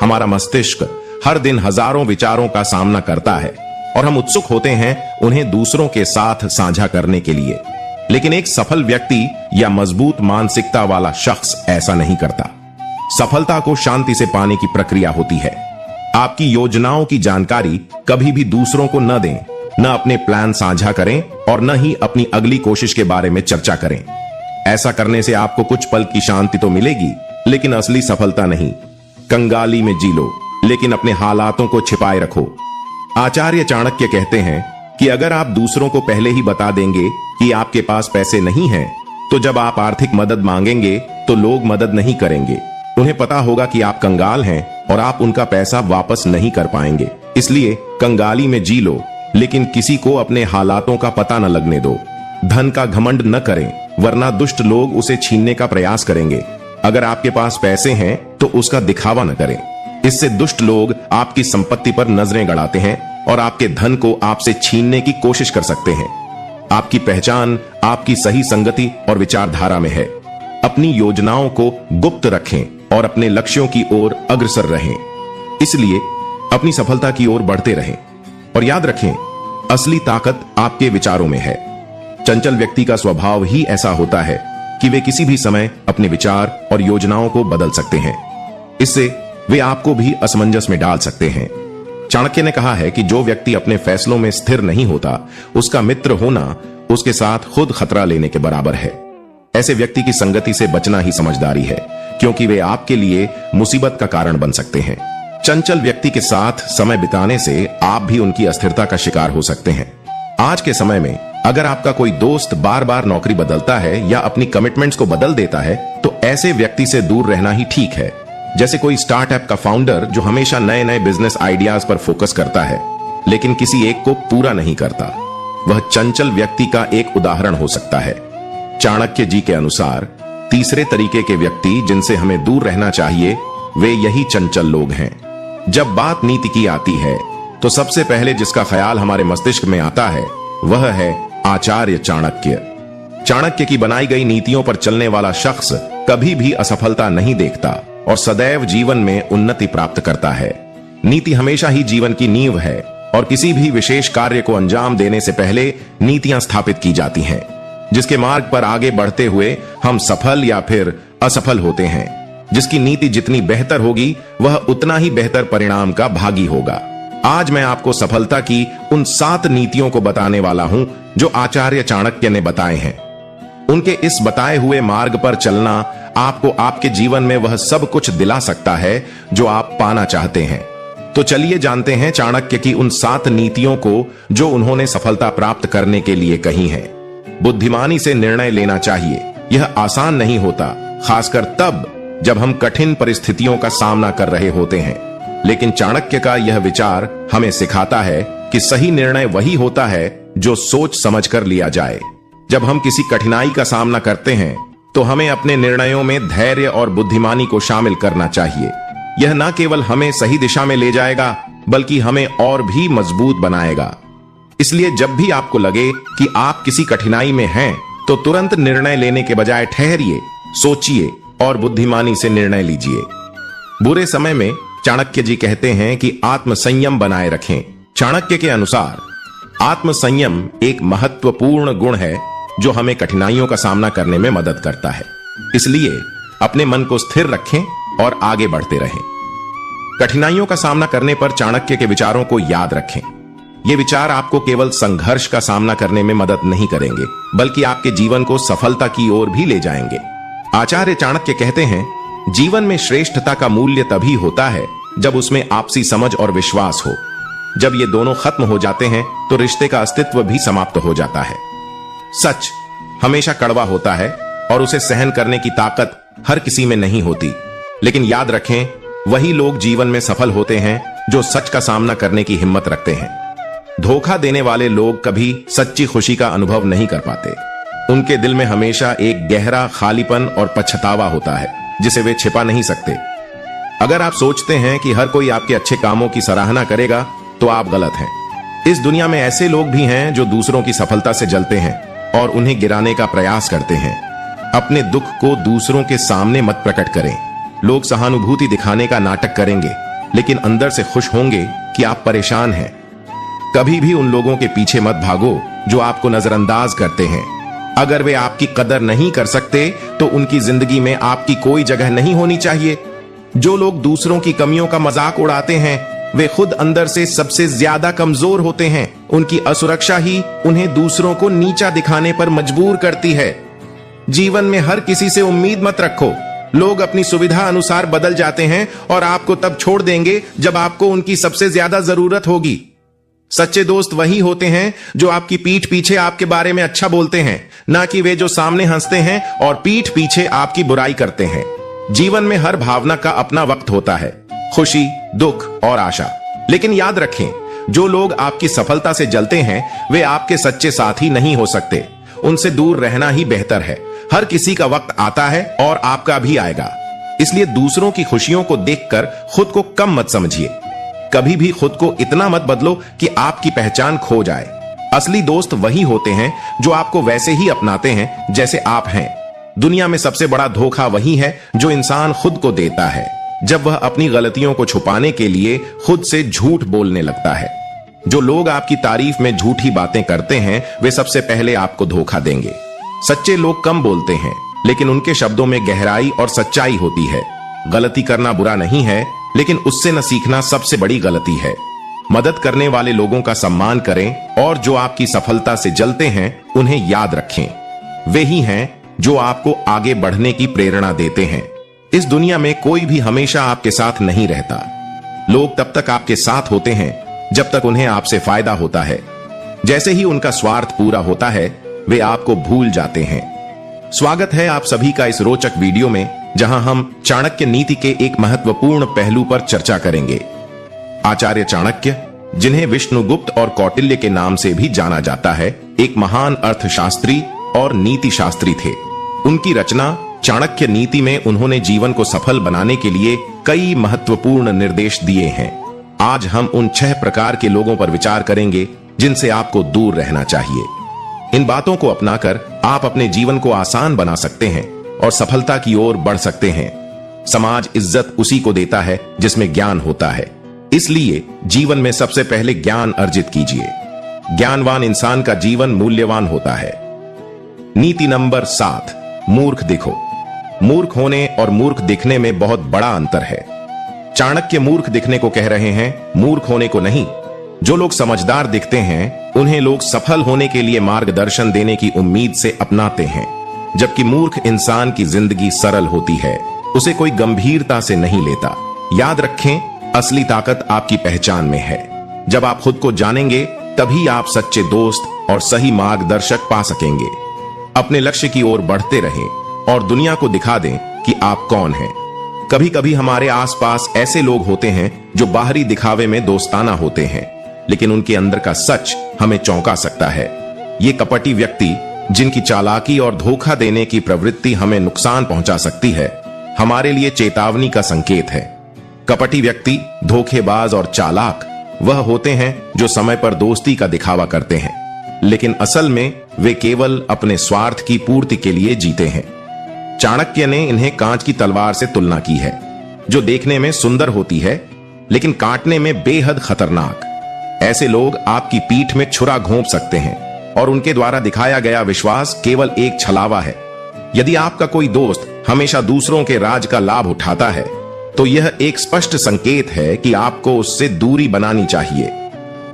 हमारा मस्तिष्क हर दिन हजारों विचारों का सामना करता है और हम उत्सुक होते हैं उन्हें दूसरों के साथ साझा करने के लिए। लेकिन एक सफल व्यक्ति या मजबूत मानसिकता वाला शख्स ऐसा नहीं करता। सफलता को शांति से पाने की प्रक्रिया होती है। आपकी योजनाओं की जानकारी कभी भी दूसरों को न दें, न अपने प्लान साझा करें और न ही अपनी अगली कोशिश के बारे में चर्चा करें। ऐसा करने से आपको कुछ पल की शांति तो मिलेगी, लेकिन असली सफलता नहीं। कंगाली में जी लो, लेकिन अपने हालातों को छिपाए रखो। आचार्य चाणक्य कहते हैं कि अगर आप दूसरों को पहले ही बता देंगे कि आपके पास पैसे नहीं हैं, तो जब आप आर्थिक मदद मांगेंगे तो लोग मदद नहीं करेंगे। उन्हें पता होगा कि आप कंगाल हैं और आप उनका पैसा वापस नहीं कर पाएंगे। इसलिए कंगाली में जी लो, लेकिन किसी को अपने हालातों का पता न लगने दो। धन का घमंड न करें, वरना दुष्ट लोग उसे छीनने का प्रयास करेंगे। अगर आपके पास पैसे हैं तो उसका दिखावा न करें। इससे दुष्ट लोग आपकी संपत्ति पर नजरें गड़ाते हैं और आपके धन को आपसे छीनने की कोशिश कर सकते हैं। आपकी पहचान आपकी सही संगति और विचारधारा में है। अपनी योजनाओं को गुप्त रखें और अपने लक्ष्यों की ओर अग्रसर रहें। इसलिए अपनी सफलता की ओर बढ़ते रहें और याद रखें, असली ताकत आपके विचारों में है। चंचल व्यक्ति का स्वभाव ही ऐसा होता है कि वे किसी भी समय अपने विचार और योजनाओं को बदल सकते हैं। इससे वे आपको भी असमंजस में डाल सकते हैं। चाणक्य ने कहा है कि जो व्यक्ति अपने फैसलों में स्थिर नहीं होता, उसका मित्र होना उसके साथ खुद खतरा लेने के बराबर है। ऐसे व्यक्ति की संगति से बचना ही समझदारी है, क्योंकि वे आपके लिए मुसीबत का कारण बन सकते हैं। चंचल व्यक्ति के साथ समय बिताने से आप भी उनकी अस्थिरता का शिकार हो सकते हैं। आज के समय में अगर आपका कोई दोस्त बार बार नौकरी बदलता है या अपनी कमिटमेंट्स को बदल देता है, तो ऐसे व्यक्ति से दूर रहना ही ठीक है। जैसे कोई स्टार्टअप का फाउंडर जो हमेशा नए नए बिजनेस आइडियाज पर फोकस करता है, लेकिन किसी एक को पूरा नहीं करता, वह चंचल व्यक्ति का एक उदाहरण हो सकता है। चाणक्य जी के अनुसार तीसरे तरीके के व्यक्ति जिनसे हमें दूर रहना चाहिए, वे यही चंचल लोग हैं। जब बात नीति की आती है, तो सबसे पहले जिसका ख्याल हमारे मस्तिष्क में आता है, वह है आचार्य चाणक्य। चाणक्य की बनाई गई नीतियों पर चलने वाला शख्स कभी भी असफलता नहीं देखता और सदैव जीवन में उन्नति प्राप्त करता है। नीति हमेशा ही जीवन की नींव है और किसी भी विशेष कार्य को अंजाम देने से पहले नीतियां स्थापित की जाती हैं, जिसके मार्ग पर आगे बढ़ते हुए हम सफल या फिर असफल होते हैं। जिसकी नीति जितनी बेहतर होगी, वह उतना ही बेहतर परिणाम का भागी होगा। आज मैं आपको सफलता की उन 7 नीतियों को बताने वाला हूं जो आचार्य चाणक्य ने बताए हैं। उनके इस बताए हुए मार्ग पर चलना आपको आपके जीवन में वह सब कुछ दिला सकता है जो आप पाना चाहते हैं। तो चलिए जानते हैं चाणक्य की उन 7 नीतियों को जो उन्होंने सफलता प्राप्त करने के लिए कही हैं। बुद्धिमानी से निर्णय लेना चाहिए। यह आसान नहीं होता, खासकर तब जब हम कठिन परिस्थितियों का सामना कर रहे होते हैं। लेकिन चाणक्य का यह विचार हमें सिखाता है कि सही निर्णय वही होता है जो सोच समझकर लिया जाए। जब हम किसी कठिनाई का सामना करते हैं, तो हमें अपने निर्णयों में धैर्य और बुद्धिमानी को शामिल करना चाहिए। यह न केवल हमें सही दिशा में ले जाएगा, बल्कि हमें और भी मजबूत बनाएगा। इसलिए जब भी आपको लगे कि आप किसी कठिनाई में हैं, तो तुरंत निर्णय लेने के बजाय ठहरिए, सोचिए और बुद्धिमानी से निर्णय लीजिए। बुरे समय में चाणक्य जी कहते हैं कि आत्म संयम बनाए रखें, चाणक्य के अनुसार आत्मसंयम एक महत्वपूर्ण गुण है जो हमें कठिनाइयों का सामना करने में मदद करता है। इसलिए अपने मन को स्थिर रखें और आगे बढ़ते रहें। कठिनाइयों का सामना करने पर चाणक्य के विचारों को याद रखें। ये विचार आपको केवल संघर्ष का सामना करने में मदद नहीं करेंगे, बल्कि आपके जीवन को सफलता की ओर भी ले जाएंगे। आचार्य चाणक्य कहते हैं, जीवन में श्रेष्ठता का मूल्य तभी होता है जब उसमें आपसी समझ और विश्वास हो। जब ये दोनों खत्म हो जाते हैं तो रिश्ते का अस्तित्व भी समाप्त हो जाता है। सच हमेशा कड़वा होता है और उसे सहन करने की ताकत हर किसी में नहीं होती, लेकिन याद रखें, वही लोग जीवन में सफल होते हैं जो सच का सामना करने की हिम्मत रखते हैं। धोखा देने वाले लोग कभी सच्ची खुशी का अनुभव नहीं कर पाते। उनके दिल में हमेशा एक गहरा खालीपन और पछतावा होता है जिसे वे छिपा नहीं सकते। अगर आप सोचते हैं कि हर कोई आपके अच्छे कामों की सराहना करेगा तो आप गलत हैं। इस दुनिया में ऐसे लोग भी हैं जो दूसरों की सफलता से जलते हैं और उन्हें गिराने का प्रयास करते हैं। अपने दुख को दूसरों के सामने मत प्रकट करें। लोग सहानुभूति दिखाने का नाटक करेंगे, लेकिन अंदर से खुश होंगे कि आप परेशान हैं। कभी भी उन लोगों के पीछे मत भागो जो आपको नजरअंदाज करते हैं। अगर वे आपकी कदर नहीं कर सकते तो उनकी जिंदगी में आपकी कोई जगह नहीं होनी चाहिए। जो लोग दूसरों की कमियों का मजाक उड़ाते हैं वे खुद अंदर से सबसे ज्यादा कमजोर होते हैं। उनकी असुरक्षा ही उन्हें दूसरों को नीचा दिखाने पर मजबूर करती है। जीवन में हर किसी से उम्मीद मत रखो। लोग अपनी सुविधा अनुसार बदल जाते हैं और आपको तब छोड़ देंगे जब आपको उनकी सबसे ज्यादा जरूरत होगी। सच्चे दोस्त वही होते हैं जो आपकी पीठ पीछे आपके बारे में अच्छा बोलते हैं, ना कि वे जो सामने हंसते हैं और पीठ पीछे आपकी बुराई करते हैं। जीवन में हर भावना का अपना वक्त होता है, खुशी, दुख और आशा। लेकिन याद रखें, जो लोग आपकी सफलता से जलते हैं वे आपके सच्चे साथी नहीं हो सकते। उनसे दूर रहना ही बेहतर है। हर किसी का वक्त आता है और आपका भी आएगा। इसलिए दूसरों की खुशियों को देखकर खुद को कम मत समझिए। कभी भी खुद को इतना मत बदलो कि आपकी पहचान खो जाए। असली दोस्त वही होते हैं जो आपको वैसे ही अपनाते हैं जैसे आप हैं। दुनिया में सबसे बड़ा धोखा वही है जो इंसान खुद को देता है, जब वह अपनी गलतियों को छुपाने के लिए खुद से झूठ बोलने लगता है। जो लोग आपकी तारीफ में झूठी बातें करते हैं वे सबसे पहले आपको धोखा देंगे। सच्चे लोग कम बोलते हैं, लेकिन उनके शब्दों में गहराई और सच्चाई होती है। गलती करना बुरा नहीं है, लेकिन उससे न सीखना सबसे बड़ी गलती है। मदद करने वाले लोगों का सम्मान करें और जो आपकी सफलता से जलते हैं उन्हें याद रखें। वे ही हैं जो आपको आगे बढ़ने की प्रेरणा देते हैं। इस दुनिया में कोई भी हमेशा आपके साथ नहीं रहता। लोग तब तक आपके साथ होते हैं जब तक उन्हें आपसे फायदा होता है। जैसे ही उनका स्वार्थ पूरा होता है वे आपको भूल जाते हैं। स्वागत है आप सभी का इस रोचक वीडियो में, जहां हम चाणक्य नीति के एक महत्वपूर्ण पहलू पर चर्चा करेंगे। आचार्य चाणक्य, जिन्हें विष्णुगुप्त और कौटिल्य के नाम से भी जाना जाता है, एक महान अर्थशास्त्री और नीति शास्त्री थे। उनकी रचना चाणक्य नीति में उन्होंने जीवन को सफल बनाने के लिए कई महत्वपूर्ण निर्देश दिए हैं। आज हम उन 6 प्रकार के लोगों पर विचार करेंगे जिनसे आपको दूर रहना चाहिए। इन बातों को अपनाकर आप अपने जीवन को आसान बना सकते हैं और सफलता की ओर बढ़ सकते हैं। समाज इज्जत उसी को देता है जिसमें ज्ञान होता है। इसलिए जीवन में सबसे पहले ज्ञान अर्जित कीजिए। ज्ञानवान इंसान का जीवन मूल्यवान होता है। नीति नंबर 7, मूर्ख दिखो। मूर्ख होने और मूर्ख दिखने में बहुत बड़ा अंतर है। चाणक्य मूर्ख दिखने को कह रहे हैं, मूर्ख होने को नहीं। जो लोग समझदार दिखते हैं उन्हें लोग सफल होने के लिए मार्गदर्शन देने की उम्मीद से अपनाते हैं, जबकि मूर्ख इंसान की जिंदगी सरल होती है, उसे कोई गंभीरता से नहीं लेता। याद रखें, असली ताकत आपकी पहचान में है। जब आप खुद को जानेंगे तभी आप सच्चे दोस्त और सही मार्गदर्शक पा सकेंगे। अपने लक्ष्य की ओर बढ़ते रहें और दुनिया को दिखा दें कि आप कौन हैं। कभी कभी हमारे आसपास ऐसे लोग होते हैं जो बाहरी दिखावे में दोस्ताना होते हैं, लेकिन उनके अंदर का सच हमें चौंका सकता है। ये कपटी व्यक्ति, जिनकी चालाकी और धोखा देने की प्रवृत्ति हमें नुकसान पहुंचा सकती है, हमारे लिए चेतावनी का संकेत है। कपटी व्यक्ति, धोखेबाज और चालाक वह होते हैं जो समय पर दोस्ती का दिखावा करते हैं, लेकिन असल में वे केवल अपने स्वार्थ की पूर्ति के लिए जीते हैं। चाणक्य ने इन्हें कांच की तलवार से तुलना की है, जो देखने में सुंदर होती है लेकिन काटने में बेहद खतरनाक। ऐसे लोग आपकी पीठ में छुरा घोंप सकते हैं और उनके द्वारा दिखाया गया विश्वास केवल एक छलावा है। यदि आपका कोई दोस्त हमेशा दूसरों के राज का लाभ उठाता है तो यह एक स्पष्ट संकेत है कि आपको उससे दूरी बनानी चाहिए।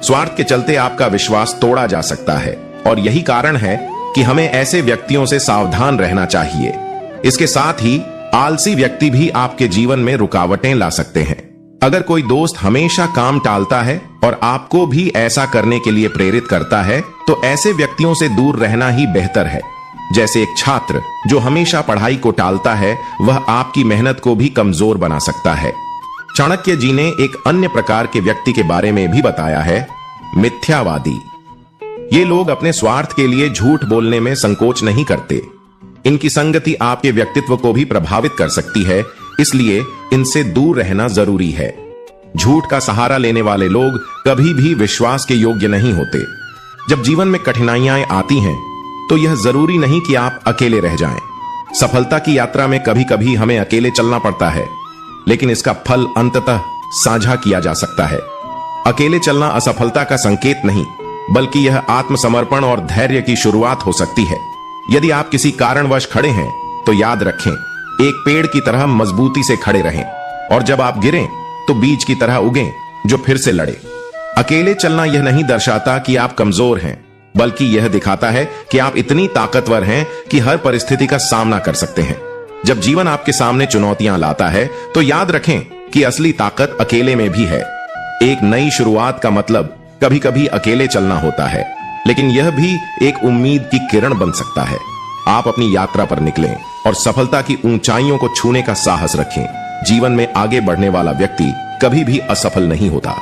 स्वार्थ के चलते आपका विश्वास तोड़ा जा सकता है और यही कारण है कि हमें ऐसे व्यक्तियों से सावधान रहना चाहिए। इसके साथ ही आलसी व्यक्ति भी आपके जीवन में रुकावटें ला सकते हैं। अगर कोई दोस्त हमेशा काम टालता है और आपको भी ऐसा करने के लिए प्रेरित करता है तो ऐसे व्यक्तियों से दूर रहना ही बेहतर है। जैसे एक छात्र जो हमेशा पढ़ाई को टालता है, वह आपकी मेहनत को भी कमजोर बना सकता है। चाणक्य जी ने एक अन्य प्रकार के व्यक्ति के बारे में भी बताया है, मिथ्यावादी। ये लोग अपने स्वार्थ के लिए झूठ बोलने में संकोच नहीं करते। इनकी संगति आपके व्यक्तित्व को भी प्रभावित कर सकती है, इसलिए इनसे दूर रहना जरूरी है। झूठ का सहारा लेने वाले लोग कभी भी विश्वास के योग्य नहीं होते। जब जीवन में कठिनाइयां आती हैं तो यह जरूरी नहीं कि आप अकेले रह जाएं। सफलता की यात्रा में कभी कभी हमें अकेले चलना पड़ता है, लेकिन इसका फल अंततः साझा किया जा सकता है। अकेले चलना असफलता का संकेत नहीं, बल्कि यह आत्मसमर्पण और धैर्य की शुरुआत हो सकती है। यदि आप किसी कारणवश खड़े हैं तो याद रखें, एक पेड़ की तरह मजबूती से खड़े रहें और जब आप गिरें तो बीज की तरह उगें जो फिर से लड़े। अकेले चलना यह नहीं दर्शाता कि आप कमजोर हैं, बल्कि यह दिखाता है कि आप इतनी ताकतवर हैं कि हर परिस्थिति का सामना कर सकते हैं। जब जीवन आपके सामने चुनौतियां लाता है तो याद रखें कि असली ताकत अकेले में भी है। एक नई शुरुआत का मतलब कभी कभी अकेले चलना होता है, लेकिन यह भी एक उम्मीद की किरण बन सकता है। आप अपनी यात्रा पर निकलें और सफलता की ऊंचाइयों को छूने का साहस रखें। जीवन में आगे बढ़ने वाला व्यक्ति कभी भी असफल नहीं होता।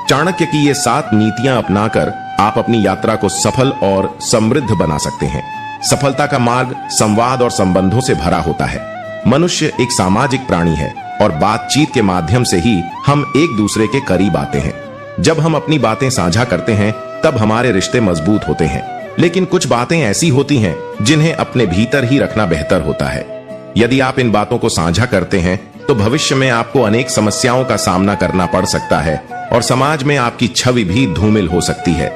चाणक्य की ये 7 नीतियां अपनाकर आप अपनी यात्रा को सफल और समृद्ध बना सकते हैं। सफलता का मार्ग संवाद और संबंधों से भरा होता है। मनुष्य एक सामाजिक प्राणी है और बातचीत के माध्यम से ही हम एक दूसरे के करीब आते हैं। जब हम अपनी बातें साझा करते हैं तब हमारे रिश्ते मजबूत होते हैं, लेकिन कुछ बातें ऐसी होती हैं जिन्हें अपने भीतर ही रखना बेहतर होता है। यदि आप इन बातों को साझा करते हैं तो भविष्य में आपको अनेक समस्याओं का सामना करना पड़ सकता है और समाज में आपकी छवि भी धूमिल हो सकती है।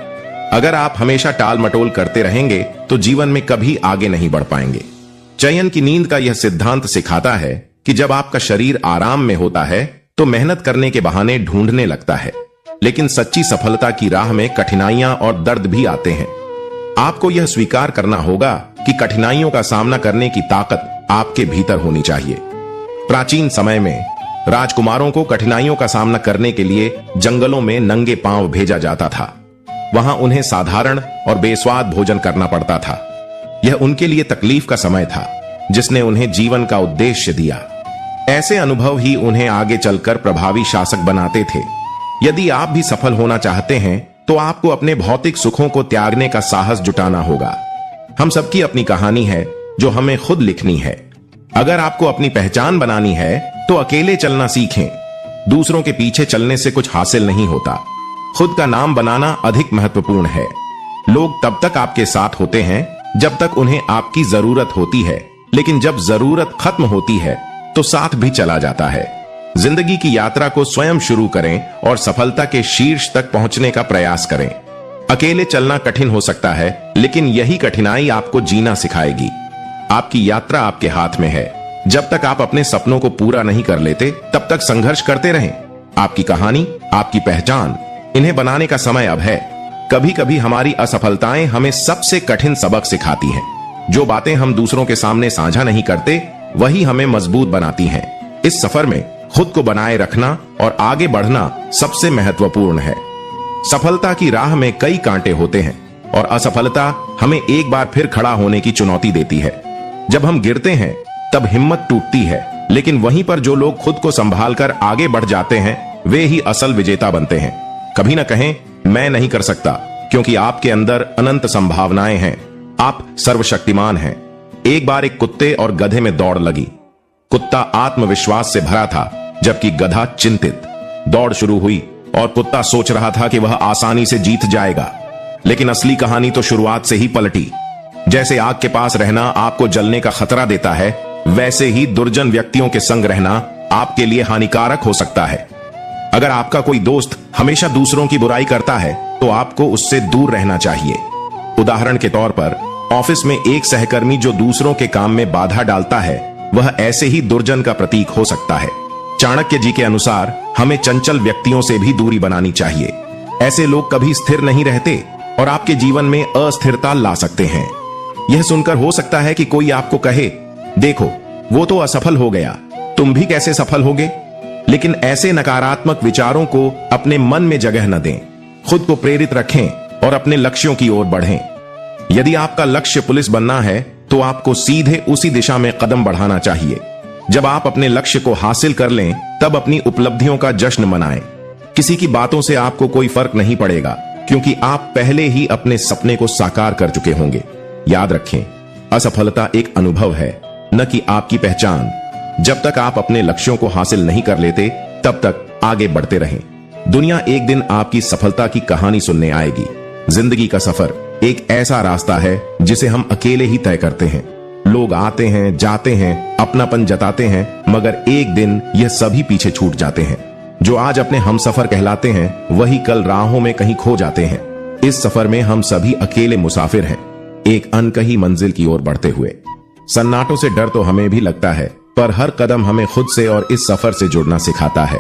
अगर आप हमेशा टाल मटोल करते रहेंगे तो जीवन में कभी आगे नहीं बढ़ पाएंगे। चयन की नींद का यह सिद्धांत सिखाता है कि जब आपका शरीर आराम में होता है तो मेहनत करने के बहाने ढूंढने लगता है, लेकिन सच्ची सफलता की राह में कठिनाइयां और दर्द भी आते हैं। आपको यह स्वीकार करना होगा कि कठिनाइयों का सामना करने की ताकत आपके भीतर होनी चाहिए। प्राचीन समय में राजकुमारों को कठिनाइयों का सामना करने के लिए जंगलों में नंगे पांव भेजा जाता था। वहां उन्हें साधारण और बेस्वाद भोजन करना पड़ता था। यह उनके लिए तकलीफ का समय था, जिसने उन्हें जीवन का उद्देश्य दिया। ऐसे अनुभव ही उन्हें आगे चलकर प्रभावी शासक बनाते थे। यदि आप भी सफल होना चाहते हैं तो आपको अपने भौतिक सुखों को त्यागने का साहस जुटाना होगा। हम सबकी अपनी कहानी है जो हमें खुद लिखनी है। अगर आपको अपनी पहचान बनानी है तो अकेले चलना सीखें। दूसरों के पीछे चलने से कुछ हासिल नहीं होता। खुद का नाम बनाना अधिक महत्वपूर्ण है। लोग तब तक आपके साथ होते हैं जब तक उन्हें आपकी जरूरत होती है, लेकिन जब जरूरत खत्म होती है तो साथ भी चला जाता है। जिंदगी की यात्रा को स्वयं शुरू करें और सफलता के शीर्ष तक पहुंचने का प्रयास करें। अकेले चलना कठिन हो सकता है, लेकिन यही कठिनाई आपको जीना सिखाएगी। आपकी यात्रा आपके हाथ में है। जब तक आप अपने सपनों को पूरा नहीं कर लेते तब तक संघर्ष करते रहें। आपकी कहानी, आपकी पहचान, इन्हें बनाने का समय अब है। कभी कभी हमारी असफलताएं हमें सबसे कठिन सबक सिखाती हैं। जो बातें हम दूसरों के सामने साझा नहीं करते वही हमें मजबूत बनाती हैं। इस सफर में खुद को बनाए रखना और आगे बढ़ना सबसे महत्वपूर्ण है। सफलता की राह में कई कांटे होते हैं और असफलता हमें एक बार फिर खड़ा होने की चुनौती देती है। जब हम गिरते हैं तब हिम्मत टूटती है, लेकिन वहीं पर जो लोग खुद को संभाल कर आगे बढ़ जाते हैं वे ही असल विजेता बनते हैं। कभी ना कहें मैं नहीं कर सकता, क्योंकि आपके अंदर अनंत संभावनाएं हैं। आप सर्वशक्तिमान हैं। एक बार एक कुत्ते और गधे में दौड़ लगी। कुत्ता आत्मविश्वास से भरा था, जबकि गधा चिंतित। दौड़ शुरू हुई और कुत्ता सोच रहा था कि वह आसानी से जीत जाएगा, लेकिन असली कहानी तो शुरुआत से ही पलटी। जैसे आग के पास रहना आपको जलने का खतरा देता है, वैसे ही दुर्जन व्यक्तियों के संग रहना आपके लिए हानिकारक हो सकता है। अगर आपका कोई दोस्त हमेशा दूसरों की बुराई करता है तो आपको उससे दूर रहना चाहिए। उदाहरण के तौर पर ऑफिस में एक सहकर्मी जो दूसरों के काम में बाधा डालता है, वह ऐसे ही दुर्जन का प्रतीक हो सकता है। चाणक्य जी के अनुसार हमें चंचल व्यक्तियों से भी दूरी बनानी चाहिए। ऐसे लोग कभी स्थिर नहीं रहते और आपके जीवन में अस्थिरता ला सकते हैं। यह सुनकर हो सकता है कि कोई आपको कहे, देखो वो तो असफल हो गया, तुम भी कैसे सफल होगे। लेकिन ऐसे नकारात्मक विचारों को अपने मन में जगह न दें। खुद को प्रेरित रखें और अपने लक्ष्यों की ओर बढ़ें। यदि आपका लक्ष्य पुलिस बनना है तो आपको सीधे उसी दिशा में कदम बढ़ाना चाहिए। जब आप अपने लक्ष्य को हासिल कर लें तब अपनी उपलब्धियों का जश्न मनाएं। किसी की बातों से आपको कोई फर्क नहीं पड़ेगा, क्योंकि आप पहले ही अपने सपने को साकार कर चुके होंगे। याद रखें, असफलता एक अनुभव है, न कि आपकी पहचान। जब तक आप अपने लक्ष्यों को हासिल नहीं कर लेते तब तक आगे बढ़ते रहें। दुनिया एक दिन आपकी सफलता की कहानी सुनने आएगी। जिंदगी का सफर एक ऐसा रास्ता है जिसे हम अकेले ही तय करते हैं। लोग आते हैं, जाते हैं, अपनापन जताते हैं, मगर एक दिन यह सभी पीछे छूट जाते हैं। जो आज अपने हमसफर कहलाते हैं, वही कल राहों में कहीं खो जाते हैं। इस सफर में हम सभी अकेले मुसाफिर हैं, एक अनकही मंजिल की ओर बढ़ते हुए। सन्नाटों से डर तो हमें भी लगता है, पर हर कदम हमें खुद से और इस सफर से जुड़ना सिखाता है।